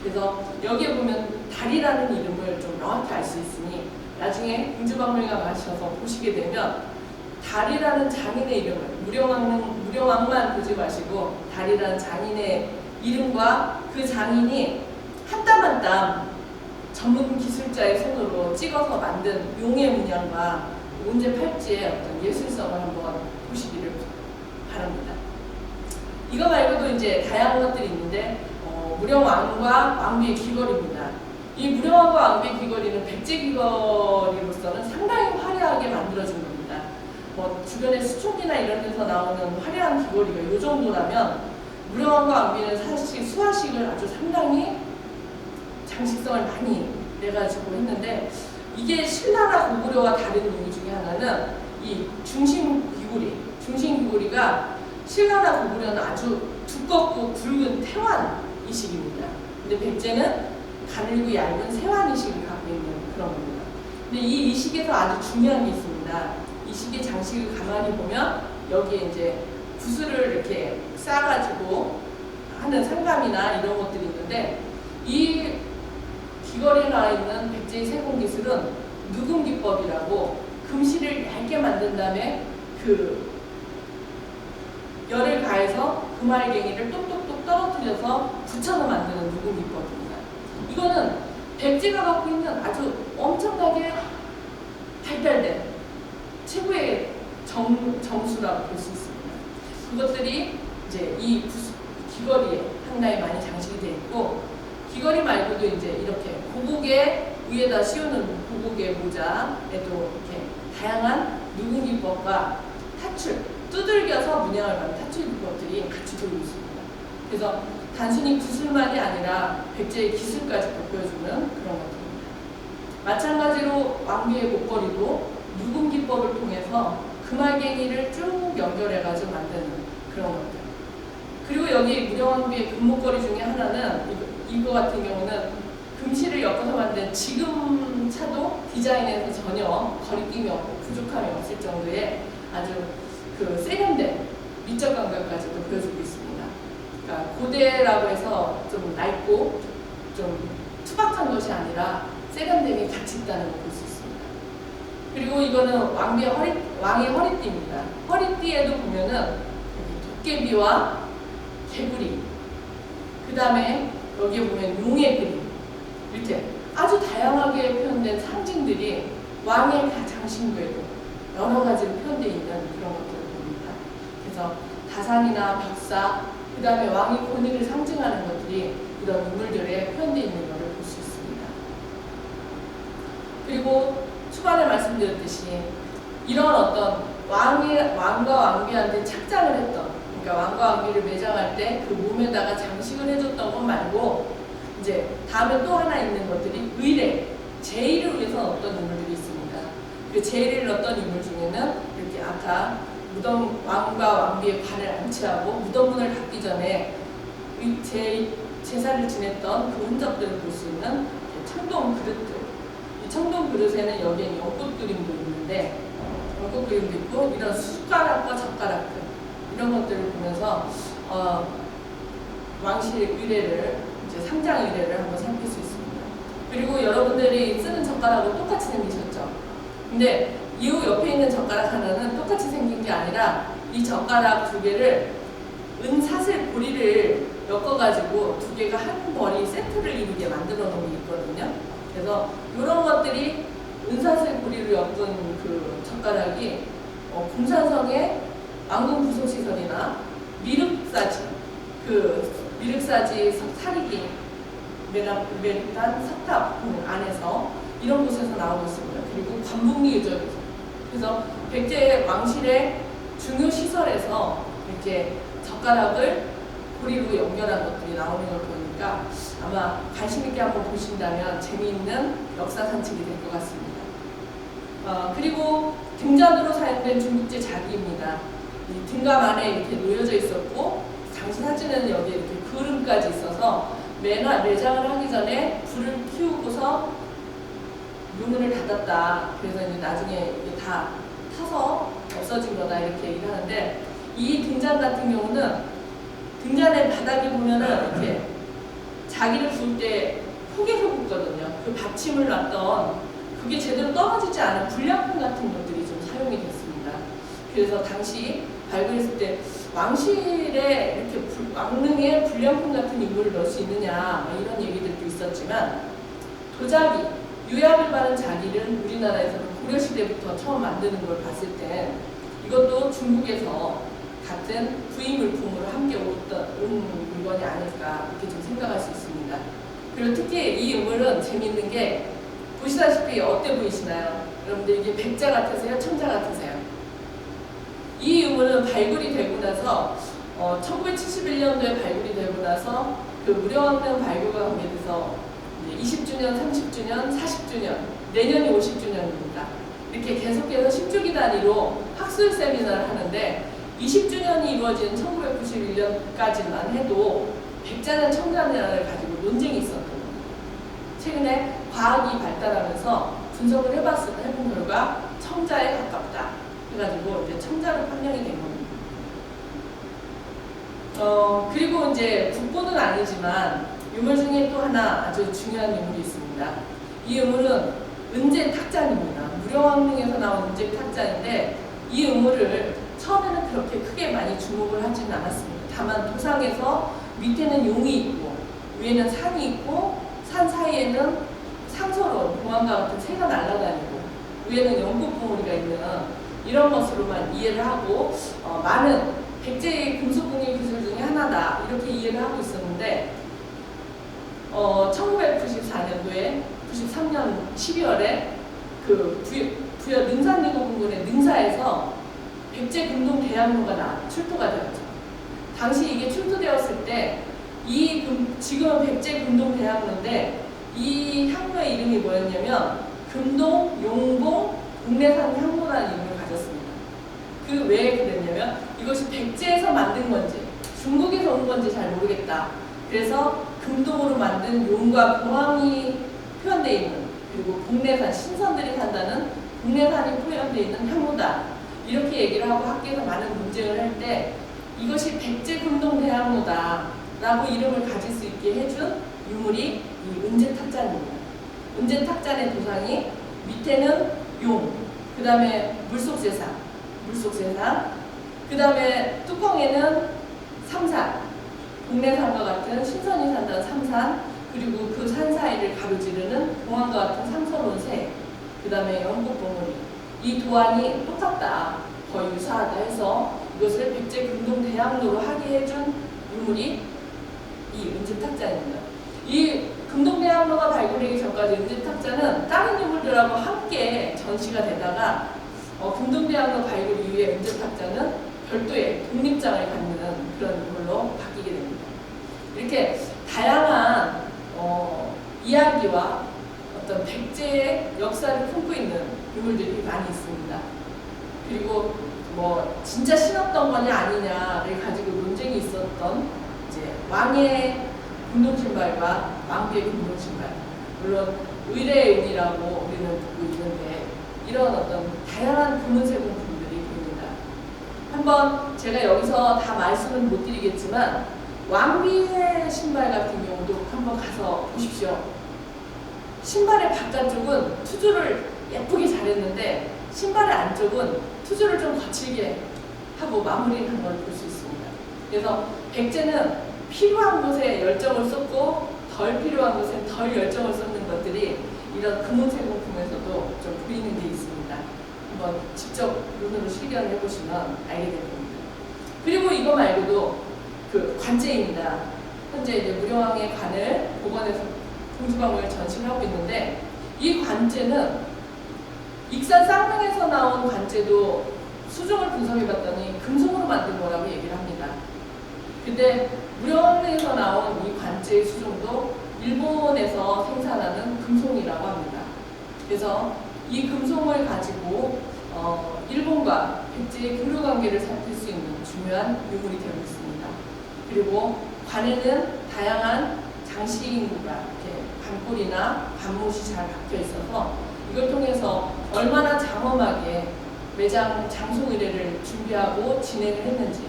Speaker 1: 그래서 여기에 보면 다리라는 이름을 좀 명확히 알 수 있으니 나중에 궁주박물관 가셔서 보시게 되면 다리라는 장인의 이름을 무령왕만 보지 마시고 다리라는 장인의 이름과 그 장인이 한 땀 한 땀 전문 기술자의 손으로 찍어서 만든 용의 문양과 은제 팔찌의 어떤 예술성을 한번 보시기를 바랍니다. 이거 말고도 이제 다양한 것들이 있는데 무령왕과 왕비의 귀걸이입니다. 이 무령왕과 왕비의 귀걸이는 백제 귀걸이로서는 상당히 화려하게 만들어진 겁니다. 주변에 수촌이나 이런 데서 나오는 화려한 귀걸이가 이 정도라면 무령왕과 왕비는 사실 수화식을 아주 상당히 장식성을 많이 내가지고 했는데 이게 신라나 고구려와 다른 이유 중에 하나는 이 중심 귀걸이가 신라나 고구려는 아주 두껍고 굵은 태완 이식입니다. 근데 백제는 가늘고 얇은 세완 이식을 갖고 있는 그런 겁니다. 근데 이 이식에서 아주 중요한 게 있습니다. 이식의 장식을 가만히 보면 여기에 이제 구슬을 이렇게 싸가지고 하는 상감이나 이런 것들이 있는데 이 귀걸이에 나와 있는 백제의 세공기술은 누금기법이라고 금실을 얇게 만든 다음에 그 열을 가해서 금알갱이를 똑똑똑 떨어뜨려서 붙여서 만드는 누금기법입니다. 이거는 백제가 갖고 있는 아주 엄청나게 발달된 최고의 정수라고 볼 수 있습니다. 그것들이 이제 이 귀걸이에 상당히 많이 장식이 되어 있고 귀걸이 말고도 이제 이렇게 고국의 위에다 씌우는 고국의 모자에도 이렇게 다양한 누궁기법과 타출, 두들겨서 문양을 만든 타출 기법들이 같이 들고 있습니다. 그래서 단순히 구슬만이 아니라 백제의 기술까지도 보여주는 그런 것들입니다. 마찬가지로 왕비의 목걸이도 묵은 기법을 통해서 금알갱이를 쭉 연결해가지고 만드는 그런 것들. 그리고 여기 무령왕비의 금목걸이 중에 하나는 이거 같은 경우는 금실을 엮어서 만든 지금 차도 디자인에서 전혀 거리낌이 없고 부족함이 없을 정도의 아주 그 세련된 미적 감각까지도 보여주고 있습니다. 그러니까 고대라고 해서 좀 낡고 좀 투박한 것이 아니라 세련됨이 같이 있다는 걸 볼 수 있습니다. 그리고 이거는 왕의 허리띠입니다. 허리띠에도 보면은 도깨비와 개구리, 그 다음에 여기에 보면 용의 그림, 이렇게 아주 다양하게 표현된 상징들이 왕의 장신구에도 여러 가지로 표현되어 있는 그런 것들을 봅니다. 그래서 다산이나 벽사, 그 다음에 왕의 권위를 상징하는 것들이 이런 인물들에 표현되어 있는 것을 볼 수 있습니다. 그리고 초반에 말씀드렸듯이 이런 어떤 왕과 왕비한테 착장을 했던, 그러니까 왕과 왕비를 매장할 때 그 몸에다가 장식을 해줬던 것 말고 이제 다음에 또 하나 있는 것들이 의례, 제의를 위해서 어떤 인물들이 있습니다. 그 제의를 넣었던 인물 중에는 이렇게 아까 왕과 왕비의 발을 안치하고 무덤문을 닫기 전에 제사를 지냈던 그 흔적들을 볼 수 있는 청동 그릇들. 이 청동 그릇에는 여기에 연꽃 그림도 있는데, 연꽃 그림도 있고 이런 숟가락과 젓가락들 이런 것들을 보면서 왕실의 의례를, 이제 상장 의례를 한번 살필 수 있습니다. 그리고 여러분들이 쓰는 젓가락은 똑같이 생기셨죠? 근데 이후 옆에 있는 젓가락 하나는 똑같이 생긴 게 아니라 이 젓가락 두 개를 은사슬 고리를 엮어가지고 두 개가 한 벌이 세트를 이루게 만들어 놓은 게 있거든요. 그래서 이런 것들이 은사슬 고리를 엮은 그 젓가락이 공산성의 왕궁 부속시설이나 미륵사지, 그 미륵사지 사리기 메르탄 석탑 안에서 이런 곳에서 나오고 있습니다. 그리고 관북리 유적에서. 그래서 백제 왕실의 중요 시설에서 이렇게 젓가락을 고리로 연결한 것들이 나오는 걸 보니까 아마 관심 있게 한번 보신다면 재미있는 역사 산책이 될 것 같습니다. 그리고 등잔으로 사용된 중국제 자기입니다. 이 등갑 안에 이렇게 놓여져 있었고 당시 사진에는 여기에 이렇게 그림까지 있어서 매장을 하기 전에 불을 피우고서 묘문을 닫았다. 그래서 이제 나중에 이게 다 타서 없어진 거다 이렇게 얘기를 하는데, 이 등잔 같은 경우는 등잔의 바닥에 보면은 이렇게 자기를 구울 때 폭에서 굽거든요. 그 받침을 놨던 그게 제대로 떨어지지 않은 불량품 같은 것들이 좀 사용이 됐습니다. 그래서 당시 발굴했을 때 왕실에 이렇게 왕릉에 불량품 같은 인물을 넣을 수 있느냐 이런 얘기들도 있었지만, 도자기, 유약을 바른 자기를 우리나라에서는 고려시대부터 처음 만드는 걸 봤을 때 이것도 중국에서 같은 구이 물품으로 함께 온 물건이 아닐까 이렇게 좀 생각할 수 있습니다. 그리고 특히 이 인물은 재미있는 게 보시다시피 어때 보이시나요? 여러분들 이게 백자 같으세요? 천자 같으세요? 이 유물은 발굴이 되고 나서 1971년도에 발굴이 되고 나서 그 무령왕릉 발굴과 관계돼서 20주년, 30주년, 40주년, 내년이 50주년입니다. 이렇게 계속해서 10주기 단위로 학술 세미나를 하는데 20주년이 이루어진 1991년까지만 해도 백자는 천자냐를 가지고 논쟁이 있었던 겁니다. 최근에 과학이 발달하면서 분석을 해본 결과 청자에 가깝다 해가지고 이제 청자로 판명이 된 겁니다. 그리고 이제 국보는 아니지만 유물 중에 또 하나 아주 중요한 유물이 있습니다. 이 유물은 은제 탁잔입니다. 무령왕릉에서 나온 은제 탁잔인데 이 유물을 처음에는 그렇게 크게 많이 주목을 하지는 않았습니다. 다만 도상에서 밑에는 용이 있고 위에는 산이 있고 산 사이에는 상서로운 공항과 같은 새가 날아다니고 위에는 연꽃봉우리가 있는 이런 것으로만 이해를 하고 많은 백제의 금속공예 기술 중에 하나다 이렇게 이해를 하고 있었는데 1994년도에 93년 12월에 그 부여 능산리고분군의 능사에서 백제 금동 대학로가 출토가 되었죠. 당시 이게 출토되었을 때 지금은 백제금동대학로인데 이 향로의 이름이 뭐였냐면 금동, 용봉, 국내산 향로라는 이름을 가졌습니다. 그 왜 그랬냐면 이것이 백제에서 만든 건지 중국에서 온 건지 잘 모르겠다. 그래서 금동으로 만든 용과 봉황이 표현되어 있는, 그리고 국내산, 신선들이 산다는 국내산이 표현되어 있는 향로다. 이렇게 얘기를 하고 학계에서 많은 논쟁을 할 때 이것이 백제금동대학로다 라고 이름을 가질 수 있게 해준 유물이 이 은제탁잔입니다. 은제탁잔의 도상이 밑에는 용, 그 다음에 물속세상, 그 다음에 뚜껑에는 삼산, 국내산과 같은 신선이 산다는 삼산, 그리고 그 산 사이를 가로지르는 봉황과 같은 상서로운 새, 그 다음에 연꽃봉우리. 이 도안이 똑같다, 거의 유사하다 해서 이것을 백제금동대학로로 하게 해준 유물이 이 은제탁잔입니다. 이 금동대학로가 발굴되기 전까지 은제탁잔은 다른 유물들하고 함께 전시가 되다가 금동대학로 발굴 이후에 은제탁잔은 별도의 독립장을 갖는 그런 유물로 바뀌게 됩니다. 이렇게 다양한 이야기와 어떤 백제의 역사를 품고 있는 유물들이 많이 있습니다. 그리고 뭐 진짜 신었던 거냐 아니냐를 가지고 논쟁이 있었던 이제 왕의 금동신발과 왕비의 금동신발, 물론 의뢰의 은이라고 우리는 보고 있는데 이런 어떤 다양한 금은세 공품들이 보입니다. 한번 제가 여기서 다 말씀은 못 드리겠지만 왕비의 신발 같은 경우도 한번 가서 보십시오. 신발의 바깥쪽은 투주를 예쁘게 잘했는데 신발의 안쪽은 투주를 좀 거칠게 하고 마무리한 걸 볼 수 있습니다. 그래서 백제는 필요한 곳에 열정을 쏟고 덜 필요한 곳에 덜 열정을 쏟는 것들이 이런 금은세 공품에서도 좀 보이는 게 있습니다. 한번 직접 눈으로 실견을 해보시면 알게 될 겁니다. 그리고 이거 말고도 그 관제입니다. 현재 이제 무령왕의 관을 복원해서 공주박물관에 전시를 하고 있는데 이 관제는 익산 쌍릉에서 나온 관제도 수종을 분석해봤더니 금속으로 만든 거라고 얘기를 합니다. 근데 무령왕릉에서 나온 이 관제의 수종도 일본에서 생산하는 금속이라고 합니다. 그래서 이 금속을 가지고 일본과 백제의 교류 관계를 살필 수 있는 중요한 유물이 되고 있습니다. 그리고 관에는 다양한 장식인구가 이렇게 관골이나 관못이 잘 박혀 있어서 이걸 통해서 얼마나 장엄하게 매장 장송 의례를 준비하고 진행을 했는지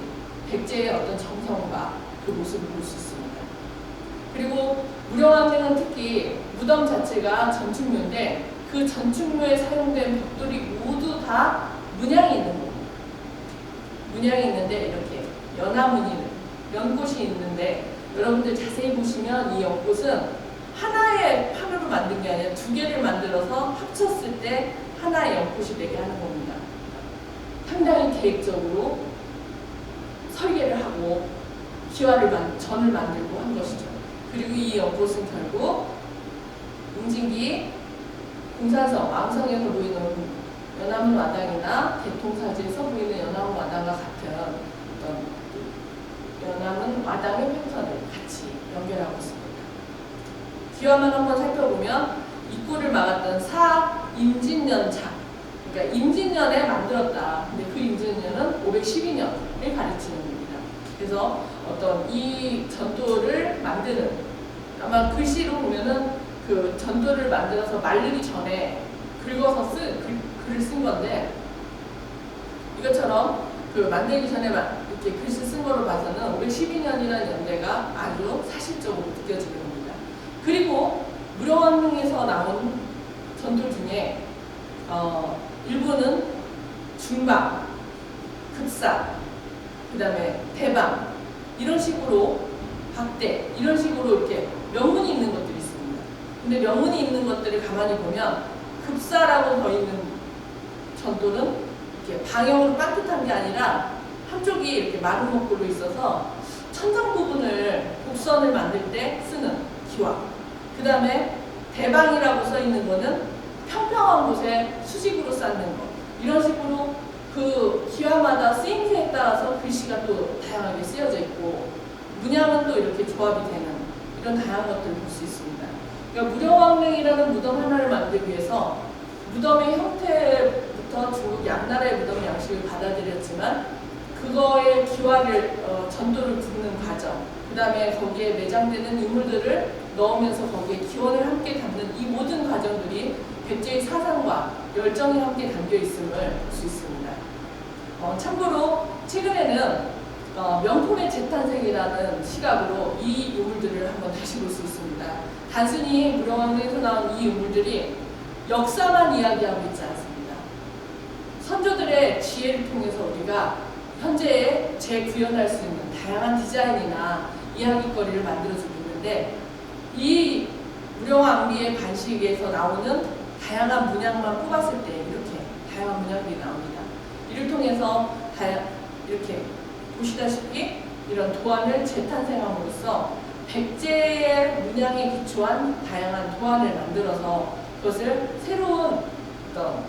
Speaker 1: 백제의 어떤 정성과 그 모습을 볼 수 있습니다. 그리고 무령왕릉은 특히 무덤 자체가 전축묘인데 그 전축묘에 사용된 벽돌이 모두 다 문양이 있는 겁니다. 문양이 있는데 이렇게 연꽃이 있는데 여러분들 자세히 보시면 이 연꽃은 하나의 판으로 만든 게 아니라 두 개를 만들어서 합쳤을 때 하나의 연꽃이 되게 하는 겁니다. 상당히 계획적으로 설계를 하고 전을 만들고 한 것이죠. 그리고 이 연꽃은 결국 웅진기 공산성, 왕성에서 보이는 연암문 마당이나 대통사지에서 보이는 연암문 마당과 같은 어떤 연암문 마당의 횡선을 같이 연결하고 있습니다. 기와만 한번 살펴보면 입구를 막았던 임진년차, 그러니까 임진년에 만들었다. 근데 그 임진년은 512년을 가르치는 겁니다. 그래서 어떤 이 전도를 만드는, 아마 글씨로 보면은 그 전도를 만들어서 말르기 전에 긁어서 글을 쓴 건데, 이것처럼 그 만들기 전에 이렇게 글씨 쓴 거로 봐서는 512년이라는 연대가 아주 사실적으로 느껴지는 겁니다. 그리고 무령왕릉에서 나온 전도 중에 일부는 중방, 급사, 그 다음에 대방, 이런 식으로 박대, 이런 식으로 이렇게 명문이 있는 것들이 있습니다. 근데 명문이 있는 것들을 가만히 보면 급사라고 더 있는 전도는 이렇게 방향으로 빤듯한 게 아니라 한쪽이 이렇게 마름모꼴로 있어서 천장 부분을 곡선을 만들 때 쓰는 기와, 그 다음에 대방이라고 써 있는 거는 평평한 곳에 수직으로 쌓는 것, 이런 식으로 그 기와마다 쓰임새에 따라서 글씨가 또 다양하게 쓰여져 있고 문양은 또 이렇게 조합이 되는 이런 다양한 것들을 볼 수 있습니다. 그러니까 무령왕릉이라는 무덤 하나를 만들기 위해서 무덤의 형태부터 중국 양나라의 무덤 양식을 받아들였지만 그거의 기와를 전도를 붓는 과정, 그 다음에 거기에 매장되는 유물들을 넣으면서 거기에 기원을 함께 담는 이 모든 과정들이 백제의 사상과 열정이 함께 담겨 있음을 볼 수 있습니다. 참고로 최근에는 명품의 재탄생이라는 시각으로 이 유물들을 한번 다시 볼 수 있습니다. 단순히 무령왕릉에서 나온 이 유물들이 역사만 이야기하고 있지 않습니다. 선조들의 지혜를 통해서 우리가 현재에 재구현할 수 있는 다양한 디자인이나 이야기거리를 만들어주고 있는데 이 무령왕비의 반식에서 나오는 다양한 문양만 뽑았을 때 이렇게 다양한 문양들이 나옵니다. 이를 통해서 이렇게 보시다시피 이런 도안을 재탄생함으로써 백제의 문양에 기초한 다양한 도안을 만들어서 그것을 새로운 어떤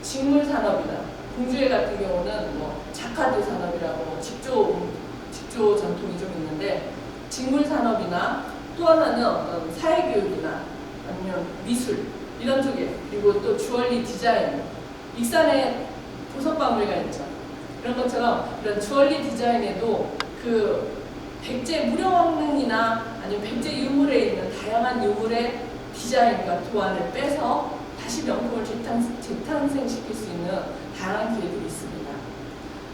Speaker 1: 직물 산업이나 공주회 같은 경우는 뭐 자카드 산업이라고 직조 전통이 좀 있는데 직물 산업이나 또 하나는 어떤 사회교육이나 아니면 미술 이런 쪽에 그리고 또 주얼리 디자인 익산에 보석박물관 있죠. 이런 것처럼 이런 주얼리 디자인에도 그 백제 무령왕릉이나 아니면 백제 유물에 있는 다양한 유물의 디자인과 도안을 빼서 다시 명품을 재탄생시킬 수 있는 다양한 기회들이 있습니다.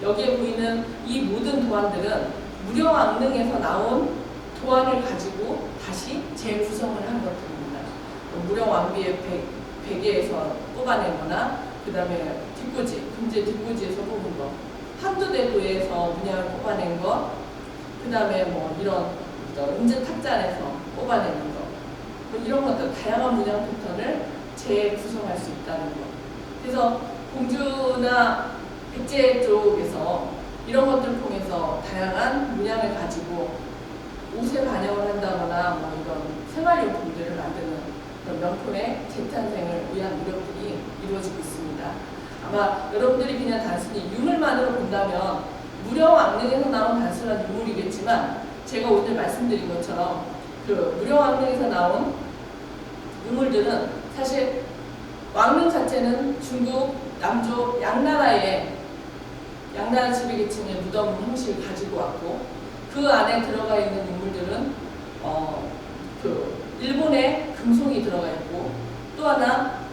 Speaker 1: 여기에 보이는 이 모든 도안들은 무령왕릉에서 나온 도안을 가지고 다시 재구성을 한 것들입니다. 무령왕비의 베개에서 뽑아낸 거나 그 다음에 뒷꽂이, 금제 뒷꽂이에서 뽑은 거, 한두대도에서 문양을 뽑아낸 거, 그 다음에 뭐 이런 은제 탁잔에서 뽑아내는 거, 뭐 이런 것들 다양한 문양 패턴을 재구성할 수 있다는 거. 그래서 공주나 백제 쪽에서 이런 것들을 통해서 다양한 문양을 가지고 옷에 반영을 한다거나 뭐 이런 생활용품들을 만드는 그런 명품의 재탄생을 위한 노력들이 이루어지고 있습니다. 아마 여러분들이 그냥 단순히 유물만으로 본다면 무령왕릉에서 나온 단순한 유물이겠지만 제가 오늘 말씀드린 것처럼 그 무령왕릉에서 나온 유물들은 사실 왕릉 자체는 중국 남조 양나라 지배계층의 무덤 형식을 가지고 왔고 그 안에 들어가 있는 유물들은 그 일본의 금송이 들어가 있고 또 하나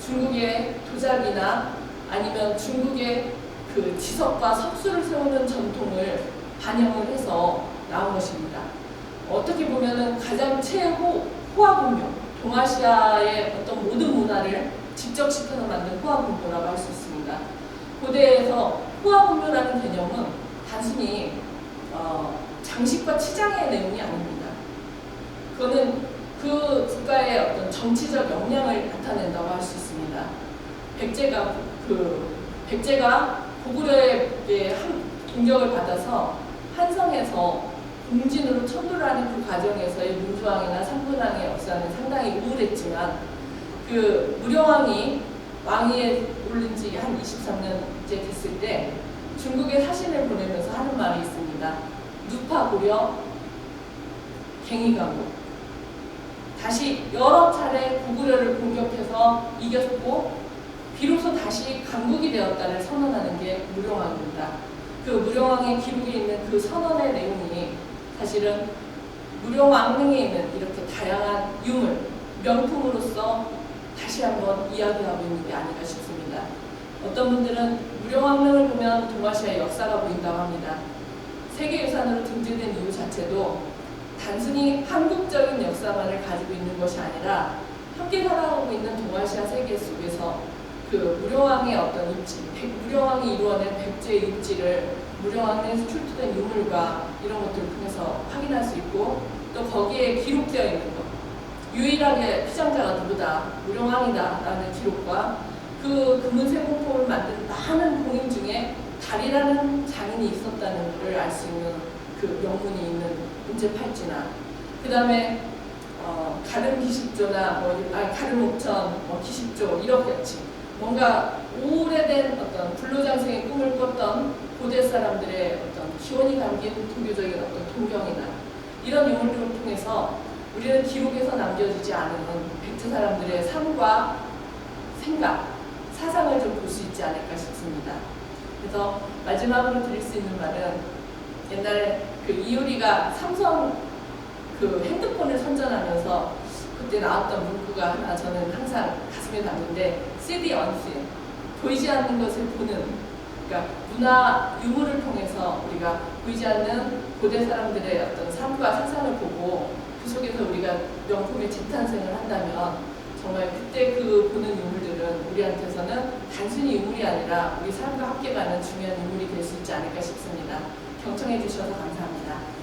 Speaker 1: 중국의 도자기나 아니면 중국의 그 지석과 석수를 세우는 전통을 반영을 해서 나온 것입니다. 어떻게 보면은 가장 최호화문명, 동아시아의 어떤 모든 문화를 직접 시켜서 만든 호화문명이라고 할 수 있습니다. 고대에서 호화문명이라는 개념은 단순히 장식과 치장의 내용이 아닙니다. 그거는 그 국가의 어떤 정치적 역량을 나타낸다고 할 수 있습니다. 백제가 고구려에게 공격을 받아서 한성에서 공진으로 천도를 하는 그 과정에서의 문수왕이나 상분왕의 역사는 상당히 우울했지만 그 무령왕이 왕위에 오른 지 한 23년째 됐을 때 중국에 사신을 보내면서 하는 말이 있습니다. 누파 고려 갱이가고 다시 여러 차례 고구려를 공격해서 이겼고 비로소 다시 강국이 되었다를 선언하는 게 무령왕입니다. 그 무령왕의 기록에 있는 그 선언의 내용이 사실은 무령왕릉에 있는 이렇게 다양한 유물, 명품으로서 다시 한번 이야기하고 있는 게 아닌가 싶습니다. 어떤 분들은 무령왕릉을 보면 동아시아의 역사가 보인다고 합니다. 세계유산으로 등재된 이유 자체도 단순히 한국적인 역사만을 가지고 있는 것이 아니라 함께 살아가고 있는 동아시아 세계 속에서 그 무령왕의 어떤 입지, 무령왕이 이루어낸 백제의 입지를 무령왕에서 출토된 유물과 이런 것들을 통해서 확인할 수 있고 또 거기에 기록되어 있는 것, 유일하게 피장자가 누구다, 무령왕이다 라는 기록과 그 금은세공법을 만든 많은 공인 중에 달이라는 장인이 있었다는 것을 알 수 있는 그 명문이 있는 은제팔찌나 그 다음에 가름 기식조나 가름 옥천 기식조 이렇게 뭔가 오래된 어떤 불로장생의 꿈을 꿨던 고대 사람들의 어떤 기원이 담긴 도교적인 어떤 동경이나 이런 유물들을 통해서 우리는 기록에서 남겨지지 않은 백제 사람들의 삶과 생각, 사상을 좀 볼 수 있지 않을까 싶습니다. 그래서 마지막으로 드릴 수 있는 말은 옛날에 그 이효리가 삼성 그 핸드폰을 선전하면서 그때 나왔던 문구가 하나 저는 항상 가슴에 담는데 See the unseen, 보이지 않는 것을 보는, 그러니까 문화 유물을 통해서 우리가 보이지 않는 고대 사람들의 어떤 삶과 사상을 보고 그 속에서 우리가 명품의 재탄생을 한다면 정말 그때 그 보는 유물들은 우리한테서는 단순히 유물이 아니라 우리 삶과 함께 가는 중요한 유물이 될 수 있지 않을까 싶습니다. 경청해 주셔서 감사합니다.